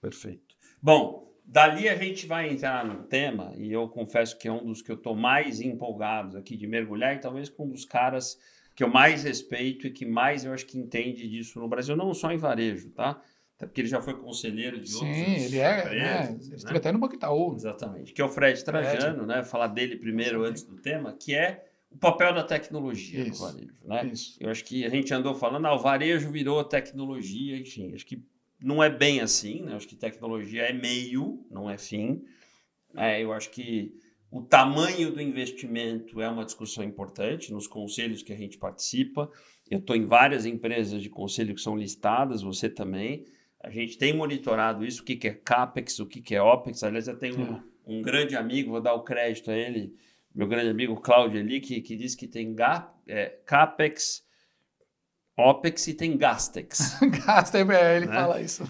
Perfeito. Bom, dali a gente vai entrar no tema, e eu confesso que é um dos que eu estou mais empolgado aqui de mergulhar, e talvez com um dos caras que eu mais respeito e que mais eu acho que entende disso no Brasil, não só em varejo, tá? Até porque ele já foi conselheiro de outras empresas. Sim, ele esteve até no Banco Itaú. Exatamente. Que é o Fred Trajano, né? Falar dele primeiro antes do tema, que é o papel da tecnologia no varejo, né? Isso. Eu acho que a gente andou falando, o varejo virou tecnologia, enfim, acho que não é bem assim, né? Acho que tecnologia é meio, não é fim. Eu acho que o tamanho do investimento é uma discussão importante nos conselhos que a gente participa. Eu estou em várias empresas de conselho que são listadas, você também. A gente tem monitorado isso, o que é CAPEX, o que é OPEX. Aliás, eu tenho um grande amigo, vou dar o crédito a ele, meu grande amigo Cláudio ali, que diz que tem CAPEX, OPEX e tem GASTEX. Ele fala isso.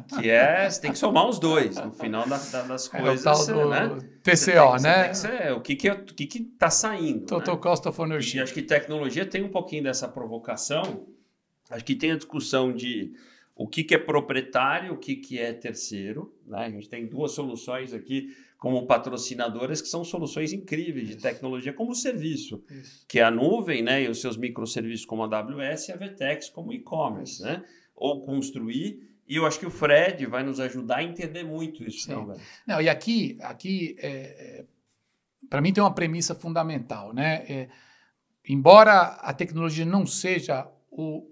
Que você tem que somar os dois no final das coisas. É o tal do né? TCO, né? O que está saindo. Total Cost of Ownership. E acho que tecnologia tem um pouquinho dessa provocação. Acho que tem a discussão de o que é proprietário, o que é terceiro, né? A gente tem duas soluções aqui como patrocinadoras que são soluções incríveis de tecnologia como serviço, que é a nuvem, né? E os seus microserviços como a AWS e a VTEX como e-commerce, né? Ou construir. E eu acho que o Fred vai nos ajudar a entender muito isso. Não, e aqui para mim tem uma premissa fundamental, né? Embora a tecnologia não seja o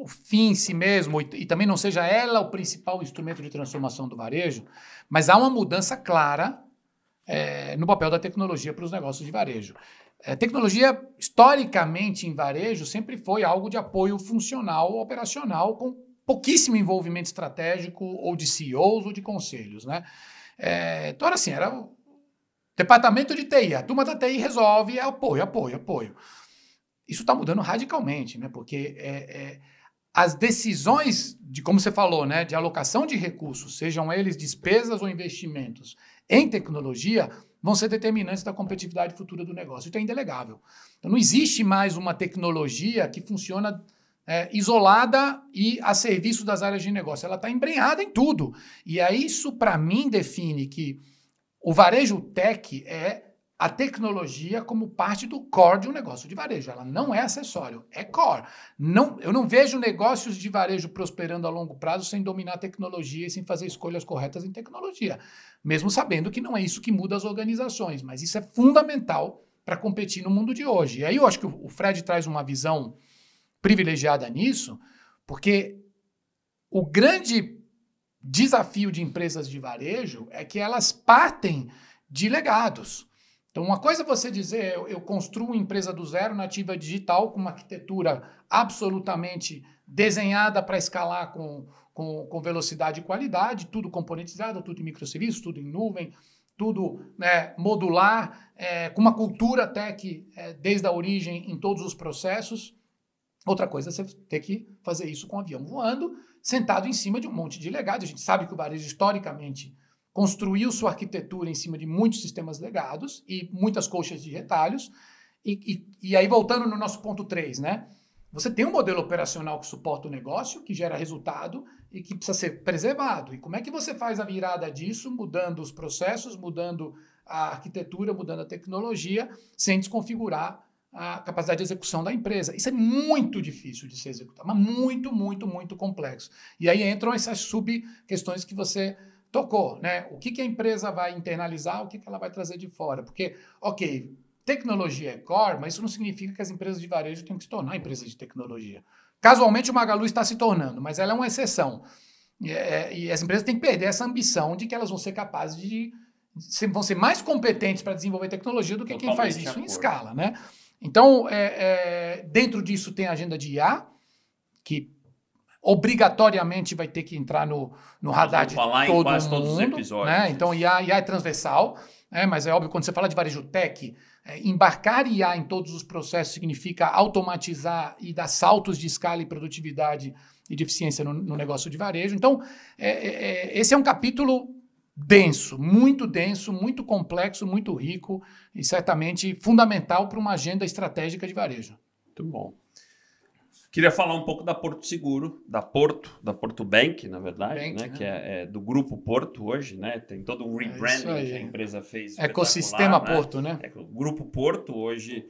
o fim em si mesmo, e também não seja ela o principal instrumento de transformação do varejo, mas há uma mudança clara no papel da tecnologia para os negócios de varejo. Tecnologia, historicamente, em varejo, sempre foi algo de apoio funcional, operacional, com pouquíssimo envolvimento estratégico, ou de CEOs, ou de conselhos, né? Então, era assim, era o departamento de TI, a turma da TI resolve, apoio, apoio, apoio. Isso está mudando radicalmente, né? Porque as decisões de, como você falou, né, de alocação de recursos, sejam eles despesas ou investimentos em tecnologia, vão ser determinantes da competitividade futura do negócio. Isso é indelegável. Então, não existe mais uma tecnologia que funciona isolada e a serviço das áreas de negócio. Ela está embrenhada em tudo. E aí isso, para mim, define que o varejo tech é a tecnologia como parte do core de um negócio de varejo. Ela não é acessório, é core. Eu não vejo negócios de varejo prosperando a longo prazo sem dominar a tecnologia e sem fazer escolhas corretas em tecnologia. Mesmo sabendo que não é isso que muda as organizações, mas isso é fundamental para competir no mundo de hoje. E aí eu acho que o Fred traz uma visão privilegiada nisso, porque o grande desafio de empresas de varejo é que elas partem de legados. Então, uma coisa é você dizer, eu construo uma empresa do zero, nativa digital, com uma arquitetura absolutamente desenhada para escalar com velocidade e qualidade, tudo componentizado, tudo em microserviços, tudo em nuvem, tudo modular, com uma cultura tech desde a origem em todos os processos. Outra coisa é você ter que fazer isso com o avião voando, sentado em cima de um monte de legados. A gente sabe que o varejo, historicamente, construiu sua arquitetura em cima de muitos sistemas legados e muitas colchas de retalhos. E aí, voltando no nosso ponto 3, né? Você tem um modelo operacional que suporta o negócio, que gera resultado e que precisa ser preservado. E como é que você faz a virada disso, mudando os processos, mudando a arquitetura, mudando a tecnologia, sem desconfigurar a capacidade de execução da empresa? Isso é muito difícil de ser executado, mas muito, muito, muito complexo. E aí entram essas sub-questões que você tocou, né? O que a empresa vai internalizar, o que ela vai trazer de fora. Porque, ok, tecnologia é core, mas isso não significa que as empresas de varejo tenham que se tornar empresas de tecnologia. Casualmente, o Magalu está se tornando, mas ela é uma exceção. E as empresas têm que perder essa ambição de que elas vão ser capazes vão ser mais competentes para desenvolver tecnologia do que quem faz isso em escala, né? Então, dentro disso tem a agenda de IA, que obrigatoriamente vai ter que entrar no radar de todo mundo. Todos os episódios, né? Então, IA é transversal, mas é óbvio, quando você fala de varejo tech, embarcar IA em todos os processos significa automatizar e dar saltos de escala e produtividade e de eficiência no negócio de varejo. Então, esse é um capítulo denso, muito complexo, muito rico e certamente fundamental para uma agenda estratégica de varejo. Muito bom. Queria falar um pouco da Porto Seguro, da Porto Bank, na verdade, né? Que é do Grupo Porto hoje, né? Tem todo um rebranding que a empresa fez. Ecossistema Porto, né? O Grupo Porto hoje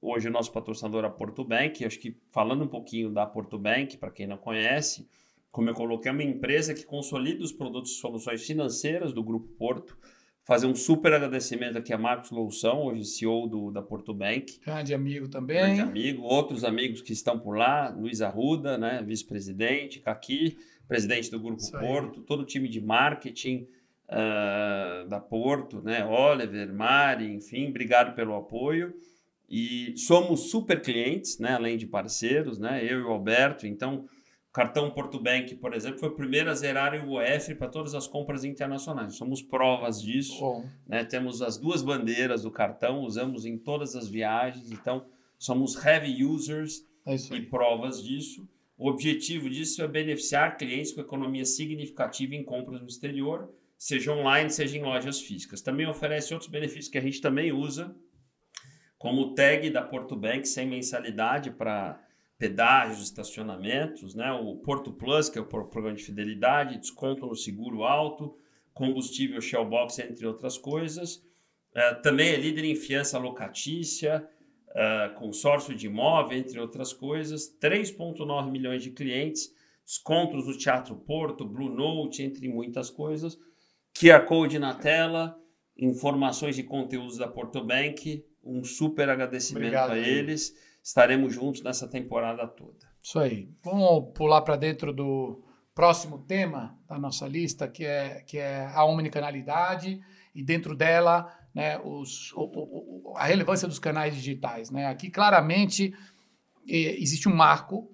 o nosso patrocinador é a Porto Bank. Acho que falando um pouquinho da Porto Bank, para quem não conhece, como eu coloquei, é uma empresa que consolida os produtos e soluções financeiras do Grupo Porto. Fazer um super agradecimento aqui a Marcos Loução, hoje CEO da Porto Bank. Grande amigo também. Grande amigo. Outros amigos que estão por lá, Luiz Arruda, né, vice-presidente, Caqui, presidente do Grupo Porto, todo o time de marketing da Porto, né, Oliver, Mari, enfim, obrigado pelo apoio. E somos super clientes, né, além de parceiros, né, eu e o Alberto, então... O cartão Porto Bank, por exemplo, foi o primeiro a zerar o UF para todas as compras internacionais. Somos provas disso. Né? Temos as 2 bandeiras do cartão, usamos em todas as viagens. Então, somos heavy users e provas disso. O objetivo disso é beneficiar clientes com economia significativa em compras no exterior, seja online, seja em lojas físicas. Também oferece outros benefícios que a gente também usa, como o tag da Porto Bank, sem mensalidade para... pedágios, estacionamentos, né? O Porto Plus, que é o programa de fidelidade, desconto no seguro alto, combustível Shell Box, entre outras coisas. Também é líder em fiança locatícia, consórcio de imóvel, entre outras coisas. 3,9 milhões de clientes, descontos do Teatro Porto, Blue Note, entre muitas coisas. QR Code na tela, informações de conteúdos da Porto Bank. Um super agradecimento a eles. estaremos juntos nessa temporada toda. Isso aí. Vamos pular para dentro do próximo tema da nossa lista, que é a omnicanalidade, e dentro dela, né, a relevância dos canais digitais. Né? Aqui, claramente, existe um marco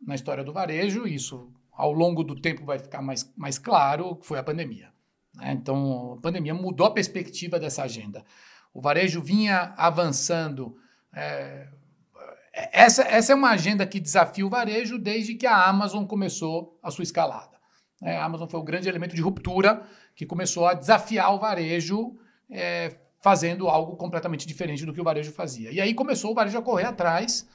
na história do varejo, e isso, ao longo do tempo, vai ficar mais claro, que foi a pandemia. Né? Então, a pandemia mudou a perspectiva dessa agenda. O varejo vinha avançando. Essa é uma agenda que desafia o varejo desde que a Amazon começou a sua escalada. A Amazon foi o grande elemento de ruptura que começou a desafiar o varejo, fazendo algo completamente diferente do que o varejo fazia. E aí começou o varejo a correr atrás,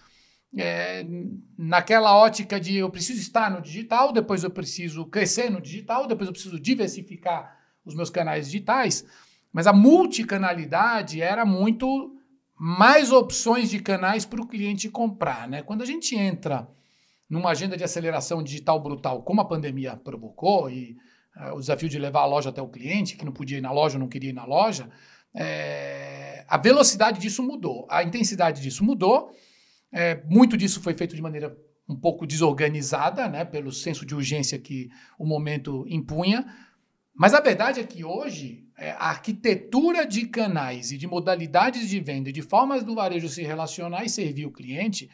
naquela ótica de eu preciso estar no digital, depois eu preciso crescer no digital, depois eu preciso diversificar os meus canais digitais. Mas a multicanalidade era muito mais opções de canais para o cliente comprar. Né? Quando a gente entra numa agenda de aceleração digital brutal, como a pandemia provocou, e o desafio de levar a loja até o cliente, que não podia ir na loja, não queria ir na loja, a velocidade disso mudou, a intensidade disso mudou, muito disso foi feito de maneira um pouco desorganizada, né, pelo senso de urgência que o momento impunha, mas a verdade é que hoje a arquitetura de canais e de modalidades de venda e de formas do varejo se relacionar e servir o cliente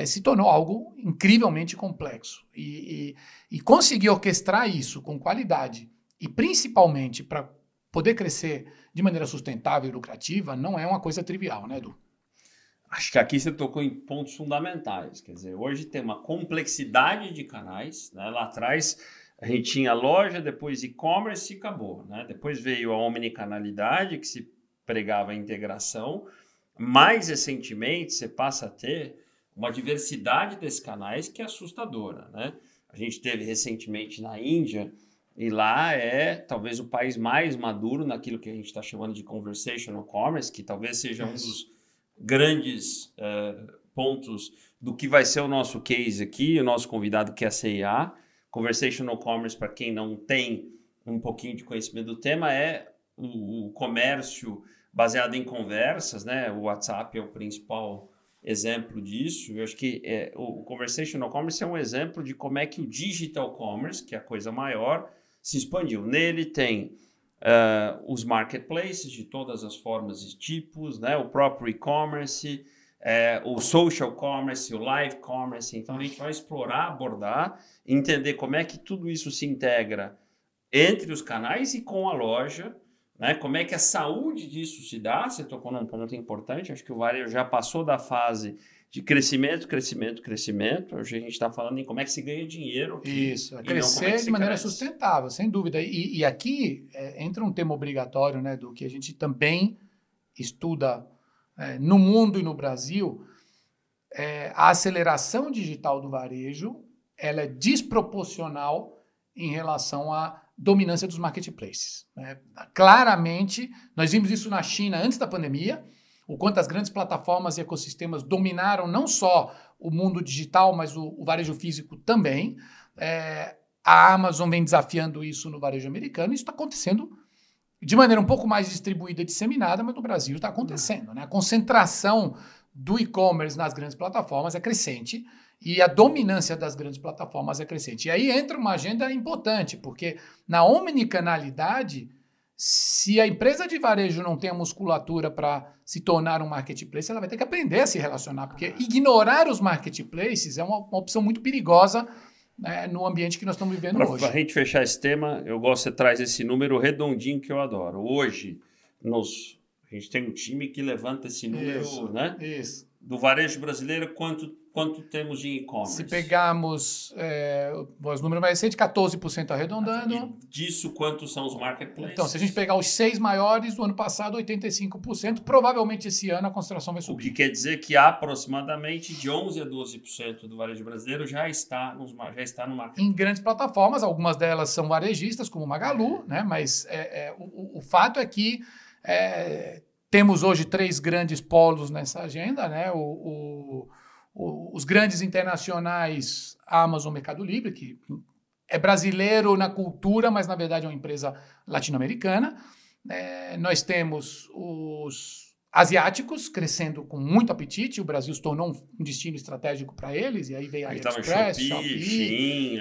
se tornou algo incrivelmente complexo. E conseguir orquestrar isso com qualidade e principalmente para poder crescer de maneira sustentável e lucrativa não é uma coisa trivial, né, Edu? Acho que aqui você tocou em pontos fundamentais. Quer dizer, hoje tem uma complexidade de canais. Né? Lá atrás a gente tinha loja, depois e-commerce e acabou. Né? Depois veio a omnicanalidade, que se pregava a integração. Mais recentemente, você passa a ter uma diversidade desses canais que é assustadora. Né? A gente teve recentemente na Índia, e lá é talvez o país mais maduro naquilo que a gente está chamando de conversational commerce, que talvez seja um dos grandes pontos do que vai ser o nosso case aqui, o nosso convidado que é a CIA. Conversational commerce, para quem não tem um pouquinho de conhecimento do tema, é o comércio baseado em conversas, né? O WhatsApp é o principal exemplo disso. Eu acho que o conversational commerce é um exemplo de como é que o digital commerce, que é a coisa maior, se expandiu. Nele tem os marketplaces de todas as formas e tipos, né? O próprio e-commerce, o social commerce, o live commerce. Então a gente vai explorar, abordar, entender como é que tudo isso se integra entre os canais e com a loja, né? Como é que a saúde disso se dá. Você tocou num ponto importante, acho que o varejo já passou da fase de crescimento. Hoje a gente está falando em como é que se ganha dinheiro. Isso, crescer de maneira sustentável, sem dúvida. E aqui entra um tema obrigatório, né, do que a gente também estuda no mundo e no Brasil. A aceleração digital do varejo ela é desproporcional em relação à dominância dos marketplaces. Claramente, nós vimos isso na China antes da pandemia, o quanto as grandes plataformas e ecossistemas dominaram não só o mundo digital, mas o varejo físico também. A Amazon vem desafiando isso no varejo americano, e isso está acontecendo de maneira um pouco mais distribuída e disseminada, mas no Brasil está acontecendo. Né? A concentração do e-commerce nas grandes plataformas é crescente e a dominância das grandes plataformas é crescente. E aí entra uma agenda importante, porque na omnicanalidade, se a empresa de varejo não tem a musculatura para se tornar um marketplace, ela vai ter que aprender a se relacionar, porque ignorar os marketplaces é uma opção muito perigosa, né, no ambiente que nós estamos vivendo hoje. Para a gente fechar esse tema, eu gosto que você traz esse número redondinho que eu adoro. Hoje, a gente tem um time que levanta esse número, né? Isso. Do varejo brasileiro, quanto temos de e-commerce? Se pegarmos os números mais recentes, 14% arredondando. E disso, quantos são os marketplaces? Então, se a gente pegar os 6 maiores, do ano passado, 85%, provavelmente esse ano a concentração vai subir. O que quer dizer que aproximadamente de 11% a 12% do varejo brasileiro já está no marketplace. Em grandes plataformas, algumas delas são varejistas, como o Magalu, né? Mas o fato é que temos hoje 3 grandes polos nessa agenda, né? Os grandes internacionais, a Amazon, Mercado Livre, que é brasileiro na cultura, mas na verdade é uma empresa latino-americana. Nós temos asiáticos crescendo com muito apetite, o Brasil se tornou um destino estratégico para eles, e aí veio a AliExpress, Shopee, Shein,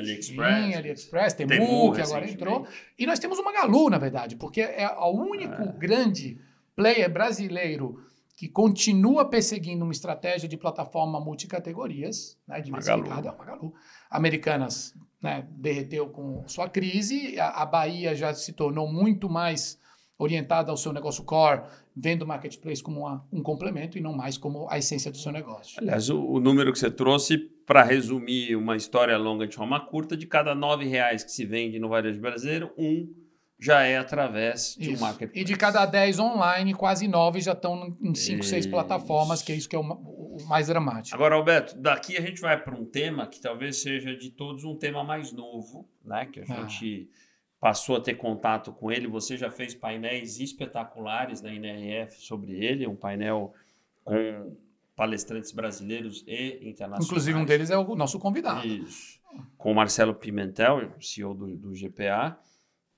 AliExpress, Temu, que agora entrou. E nós temos o Magalu, na verdade, porque é o único grande player brasileiro que continua perseguindo uma estratégia de plataforma multicategorias, né, diversificada, é o Magalu. Americanas, né, derreteu com sua crise, a Bahia já se tornou muito mais orientada ao seu negócio core, vendo o marketplace como um complemento e não mais como a essência do seu negócio. Aliás, o número que você trouxe, para resumir uma história longa de forma curta, de cada R$9 que se vende no varejo brasileiro, já é através de um marketplace. E de cada 10 online, quase 9 já estão em 5, 6 plataformas, que é isso que é o mais dramático. Agora, Alberto, daqui a gente vai para um tema que talvez seja de todos um tema mais novo, né? Que a gente passou a ter contato com ele. Você já fez painéis espetaculares na NRF sobre ele, um painel com palestrantes brasileiros e internacionais. Inclusive, um deles é o nosso convidado. Isso. Com o Marcelo Pimentel, CEO do GPA,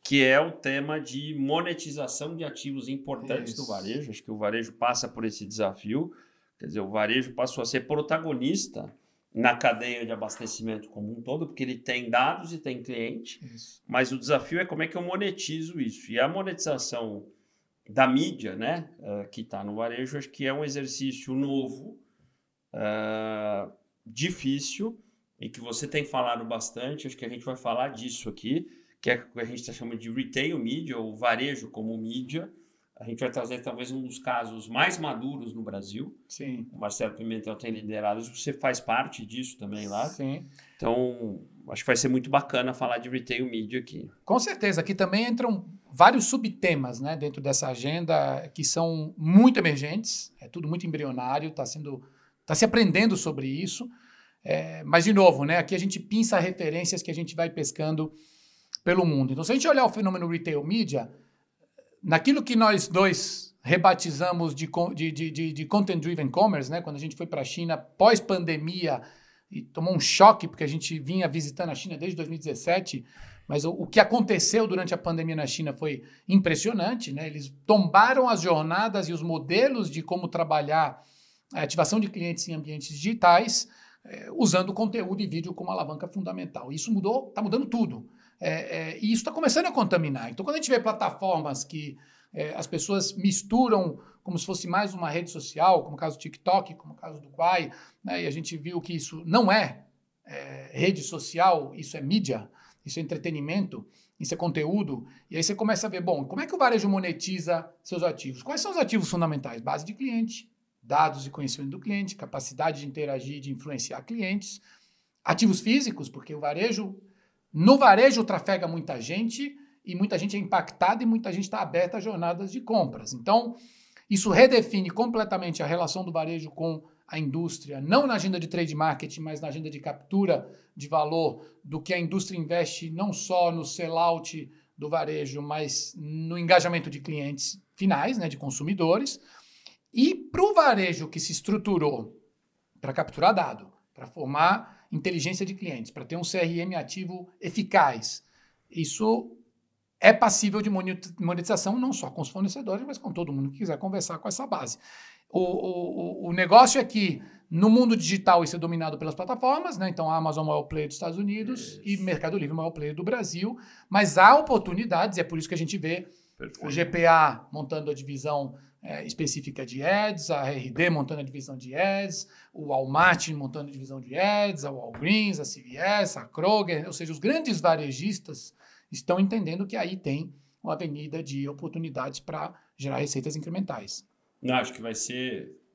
que é o tema de monetização de ativos importantes do varejo. Acho que o varejo passa por esse desafio. Quer dizer, o varejo passou a ser protagonista na cadeia de abastecimento como um todo, porque ele tem dados e tem cliente, mas o desafio é como é que eu monetizo isso. E a monetização da mídia, né, que está no varejo, acho que é um exercício novo, difícil, e que você tem falado bastante. Acho que a gente vai falar disso aqui, que é o que a gente está chamando de retail media, ou varejo como mídia. A gente vai trazer talvez um dos casos mais maduros no Brasil. Sim. O Marcelo Pimentel tem liderado, você faz parte disso também lá. Sim. Então, acho que vai ser muito bacana falar de retail media aqui. Com certeza. Aqui também entram vários subtemas, né, dentro dessa agenda que são muito emergentes, é tudo muito embrionário, está se aprendendo sobre isso. Mas, de novo, né, aqui a gente pinça referências que a gente vai pescando pelo mundo. Então, se a gente olhar o fenômeno retail media, naquilo que nós dois rebatizamos de content-driven commerce, né? Quando a gente foi para a China pós-pandemia e tomou um choque, porque a gente vinha visitando a China desde 2017, mas o que aconteceu durante a pandemia na China foi impressionante, né? Eles tombaram as jornadas e os modelos de como trabalhar a ativação de clientes em ambientes digitais, usando conteúdo e vídeo como alavanca fundamental. Isso está mudando tudo. E isso está começando a contaminar. Então, quando a gente vê plataformas que as pessoas misturam como se fosse mais uma rede social, como o caso do TikTok, como o caso do Quai, né, e a gente viu que isso não é rede social, isso é mídia, isso é entretenimento, isso é conteúdo. E aí você começa a ver, bom, como é que o varejo monetiza seus ativos? Quais são os ativos fundamentais? Base de cliente, dados e conhecimento do cliente, capacidade de interagir, de influenciar clientes, ativos físicos, porque no varejo trafega muita gente e muita gente é impactada e muita gente está aberta a jornadas de compras. Então, isso redefine completamente a relação do varejo com a indústria, não na agenda de trade marketing, mas na agenda de captura de valor do que a indústria investe não só no sell-out do varejo, mas no engajamento de clientes finais, né, de consumidores. E para o varejo que se estruturou para capturar dado, para formar inteligência de clientes, para ter um CRM ativo eficaz. Isso é passível de monetização não só com os fornecedores, mas com todo mundo que quiser conversar com essa base. O negócio é que no mundo digital isso é dominado pelas plataformas, né? Então a Amazon é o maior player dos Estados Unidos e Mercado Livre é o maior player do Brasil, mas há oportunidades, e é por isso que a gente vê o GPA montando a divisão específica de ads, a RD montando a divisão de ads, o Walmart montando a divisão de ads, a Walgreens, a CVS, a Kroger, ou seja, os grandes varejistas estão entendendo que aí tem uma avenida de oportunidades para gerar receitas incrementais. Não, acho que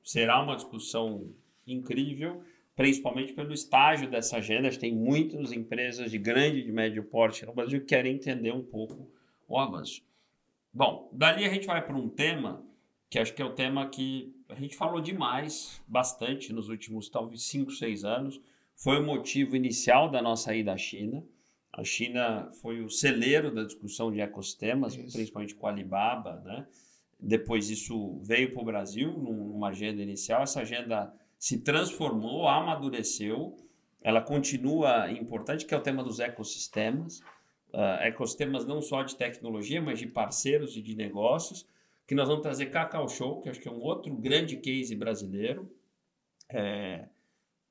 será uma discussão incrível, principalmente pelo estágio dessa agenda. Tem muitas empresas de grande e de médio porte no Brasil que querem entender um pouco o avanço. Bom, dali a gente vai para um tema que acho que é o tema que a gente falou bastante nos últimos, talvez, 5, 6 anos. Foi o motivo inicial da nossa ida à China. A China foi o celeiro da discussão de ecossistemas, principalmente com a Alibaba, né? Depois isso veio para o Brasil, numa agenda inicial. Essa agenda se transformou, amadureceu. Ela continua importante, que é o tema dos ecossistemas. Ecossistemas não só de tecnologia, mas de parceiros e de negócios. que nós vamos trazer Cacau Show, que acho que é um outro grande case brasileiro,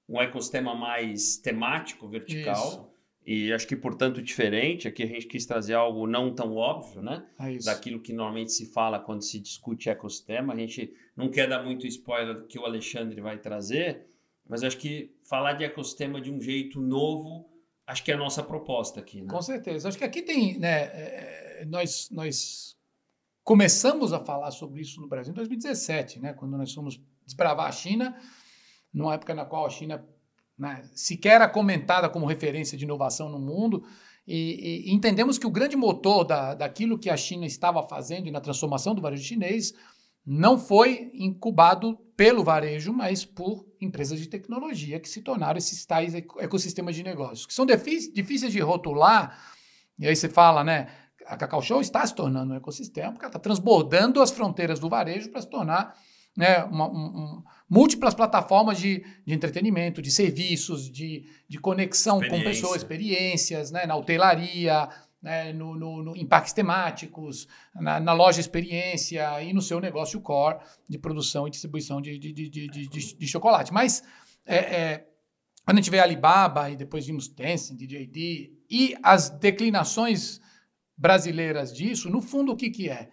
um ecossistema mais temático, vertical. Isso. E acho que, portanto, diferente. Aqui a gente quis trazer algo não tão óbvio, né? Daquilo que normalmente se fala quando se discute ecossistema. A gente não quer dar muito spoiler do que o Alexandre vai trazer, mas acho que falar de ecossistema de um jeito novo, acho que é a nossa proposta aqui, né? Com certeza. Acho que aqui tem, né? Nós começamos a falar sobre isso no Brasil em 2017, né? Quando nós fomos desbravar a China, numa época na qual a China, né, sequer era comentada como referência de inovação no mundo, e entendemos que o grande motor daquilo que a China estava fazendo e na transformação do varejo chinês não foi incubado pelo varejo, mas por empresas de tecnologia que se tornaram esses tais ecossistemas de negócios, que são difíceis de rotular. E aí você fala, né, a Cacau Show está se tornando um ecossistema porque ela está transbordando as fronteiras do varejo para se tornar, né, múltiplas plataformas de entretenimento, de serviços, de conexão com pessoas, experiências, né, na hotelaria, né, em parques temáticos, na loja experiência e no seu negócio core de produção e distribuição de chocolate. Mas quando a gente vê Alibaba e depois vimos Tencent, JD e as declinações brasileiras disso, no fundo o que é?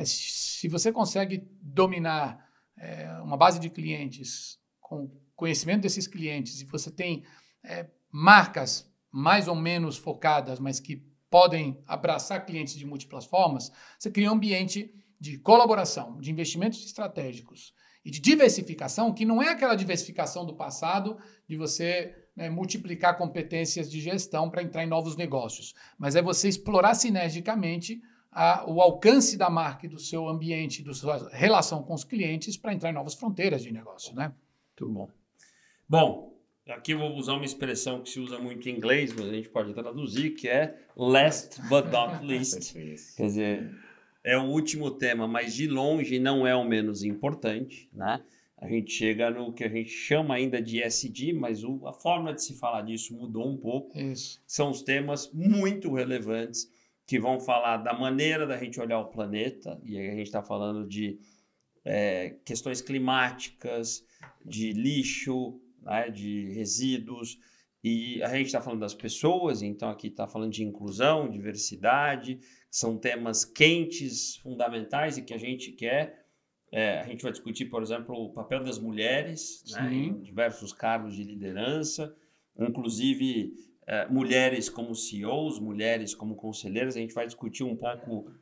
Se você consegue dominar uma base de clientes com conhecimento desses clientes e você tem marcas mais ou menos focadas, mas que podem abraçar clientes de múltiplas formas, você cria um ambiente de colaboração, de investimentos estratégicos e de diversificação, que não é aquela diversificação do passado de você, né, multiplicar competências de gestão para entrar em novos negócios, mas é você explorar sinergicamente o alcance da marca e do seu ambiente, da sua relação com os clientes para entrar em novas fronteiras de negócio, né? Muito bom. Bom, aqui eu vou usar uma expressão que se usa muito em inglês, mas a gente pode traduzir, que é last but not least. Quer dizer, é o último tema, mas de longe não é o menos importante, né? A gente chega no que a gente chama ainda de ESG, mas a forma de se falar disso mudou um pouco. Isso. São os temas muito relevantes que vão falar da maneira da gente olhar o planeta, e aí a gente está falando de questões climáticas, de lixo, né, de resíduos, e a gente está falando das pessoas, então aqui está falando de inclusão, diversidade, são temas quentes, fundamentais e que a gente quer. A gente vai discutir, por exemplo, o papel das mulheres, né, em diversos cargos de liderança, inclusive mulheres como CEOs, mulheres como conselheiras. A gente vai discutir um pouco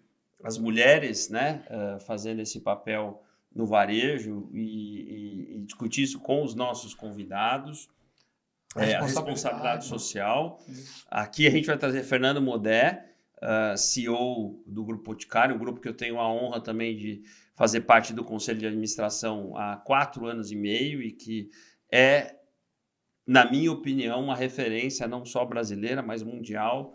as mulheres, né, fazendo esse papel no varejo e discutir isso com os nossos convidados. A responsabilidade social. Isso. Aqui a gente vai trazer Fernando Modé, CEO do Grupo Boticário, um grupo que eu tenho a honra também de fazer parte do Conselho de Administração há 4 anos e meio e que é, na minha opinião, uma referência não só brasileira, mas mundial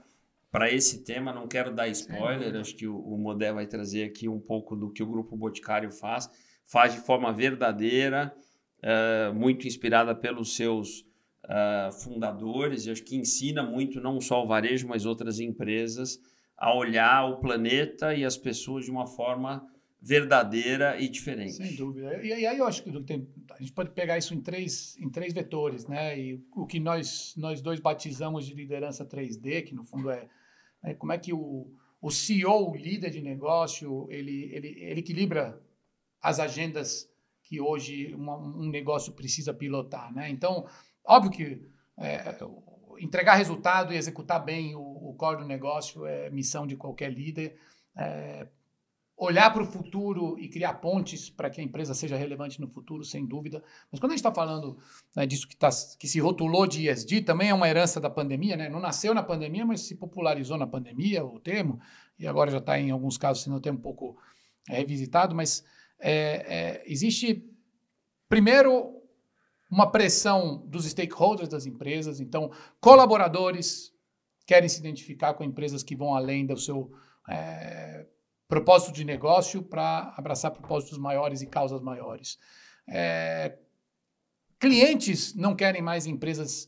para esse tema. Não quero dar spoiler, acho que o Modé vai trazer aqui um pouco do que o Grupo Boticário faz de forma verdadeira, muito inspirada pelos seus fundadores, e acho que ensina muito não só o varejo, mas outras empresas a olhar o planeta e as pessoas de uma forma verdadeira e diferente. Sem dúvida. E aí eu acho que a gente pode pegar isso em três vetores, né? E o que nós dois batizamos de liderança 3D, que no fundo é como é que o CEO, o líder de negócio, ele equilibra as agendas que hoje um negócio precisa pilotar, né? Então, óbvio que entregar resultado e executar bem o core do negócio é missão de qualquer líder. Olhar para o futuro e criar pontes para que a empresa seja relevante no futuro, sem dúvida. Mas quando a gente está falando, né, disso que se rotulou de ESG, também é uma herança da pandemia, né? Não nasceu na pandemia, mas se popularizou na pandemia o termo, e agora já está em alguns casos sendo até um pouco revisitado, mas existe, primeiro, uma pressão dos stakeholders das empresas. Então, colaboradores querem se identificar com empresas que vão além do seu propósito de negócio para abraçar propósitos maiores e causas maiores. Clientes não querem mais empresas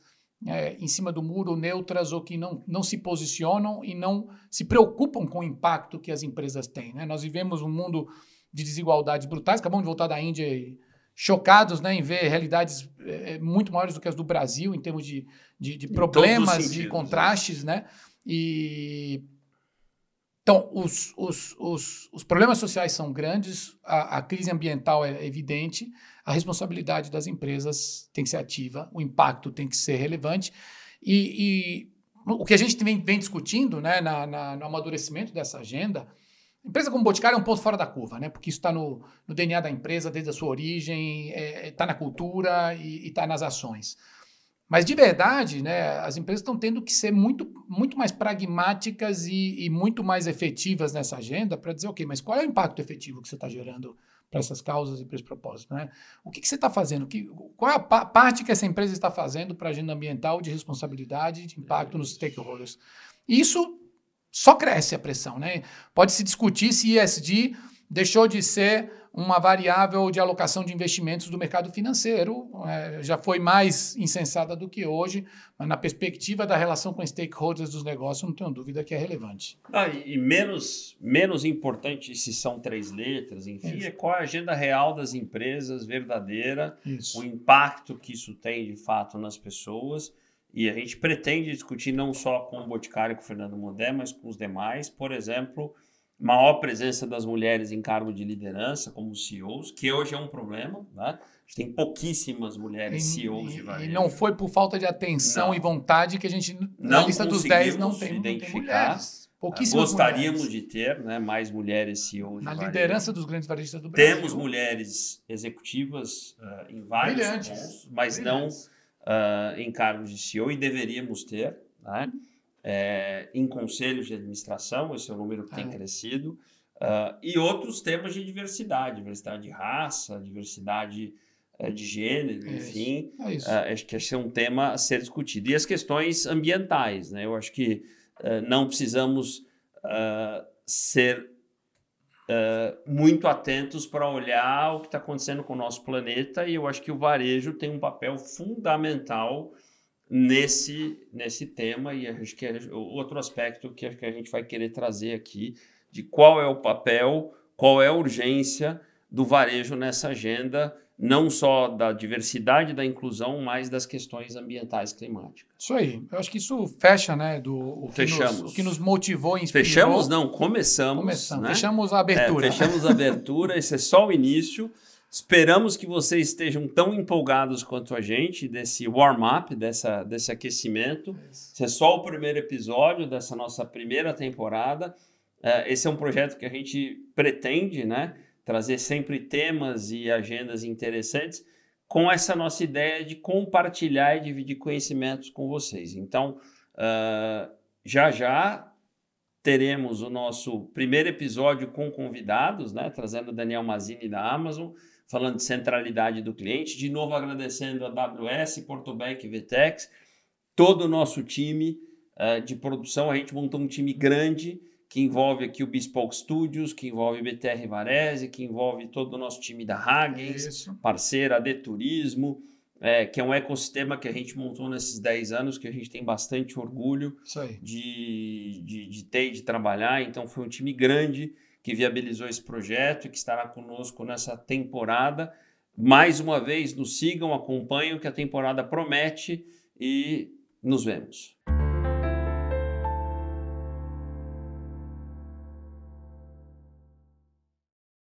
em cima do muro, neutras, ou que não se posicionam e não se preocupam com o impacto que as empresas têm, né? Nós vivemos um mundo de desigualdades brutais. Acabamos de voltar da Índia e chocados, né, em ver realidades muito maiores do que as do Brasil, em termos de problemas e contrastes, né? Então, os problemas sociais são grandes, a crise ambiental é evidente, a responsabilidade das empresas tem que ser ativa, o impacto tem que ser relevante. E o que a gente vem discutindo, né, no amadurecimento dessa agenda, a empresa como Boticário é um ponto fora da curva, né, porque isso está no DNA da empresa desde a sua origem, está na cultura e está nas ações. Mas, de verdade, né, as empresas estão tendo que ser muito, muito mais pragmáticas e muito mais efetivas nessa agenda para dizer, ok, mas qual é o impacto efetivo que você está gerando para essas causas e para esse propósito? Né? O que você está fazendo? Qual é a parte que essa empresa está fazendo para a agenda ambiental, de responsabilidade, de impacto nos stakeholders? Isso só cresce a pressão. Né? Pode-se discutir se ESG deixou de ser uma variável de alocação de investimentos do mercado financeiro, já foi mais insensada do que hoje, mas na perspectiva da relação com stakeholders dos negócios, não tenho dúvida que é relevante. E menos importante, se são 3 letras, enfim, é qual é a agenda real das empresas, verdadeira, o impacto que isso tem de fato nas pessoas, e a gente pretende discutir não só com o Boticário e com o Fernando Modé, mas com os demais, por exemplo, maior presença das mulheres em cargo de liderança, como CEOs, que hoje é um problema, né? A gente tem pouquíssimas mulheres CEOs de varejo. E não foi por falta de atenção e vontade que a gente, na lista dos 10, não tem mulheres. Pouquíssimas Gostaríamos mulheres. De ter, né, mais mulheres CEOs na de liderança dos grandes varejistas do Brasil. Temos mulheres executivas em vários pontos, mas não em cargos de CEO, e deveríamos ter, né? Em conselhos de administração, esse é o número que tem crescido, e outros temas de diversidade de raça, diversidade de gênero, enfim, acho que esse é um tema a ser discutido. E as questões ambientais, né? Eu acho que não precisamos ser muito atentos para olhar o que está acontecendo com o nosso planeta, e eu acho que o varejo tem um papel fundamental nesse tema, e acho que é outro aspecto que a gente vai querer trazer aqui, de qual é o papel, qual é a urgência do varejo nessa agenda, não só da diversidade e da inclusão, mas das questões ambientais climáticas. Isso aí. Eu acho que isso fecha, né, o que nos motivou e inspirou. Fechamos? Não, começamos. Né? Fechamos a abertura. Fechamos a abertura, esse é só o início. Esperamos que vocês estejam tão empolgados quanto a gente desse warm-up, desse aquecimento. Esse é só o primeiro episódio dessa nossa primeira temporada. Esse é um projeto que a gente pretende, né, trazer sempre temas e agendas interessantes com essa nossa ideia de compartilhar e dividir conhecimentos com vocês. Então, já teremos o nosso primeiro episódio com convidados, né, trazendo o Daniel Mazzini da Amazon, falando de centralidade do cliente, de novo agradecendo a AWS, Portobank e Vtex, todo o nosso time de produção. A gente montou um time grande que envolve aqui o Bespoke Studios, que envolve BTR Varese, que envolve todo o nosso time da Hagens, parceira, AD Turismo, que é um ecossistema que a gente montou nesses 10 anos, que a gente tem bastante orgulho de ter e de trabalhar. Então foi um time grande que viabilizou esse projeto e que estará conosco nessa temporada. Mais uma vez, nos sigam, acompanhem, que a temporada promete, e nos vemos.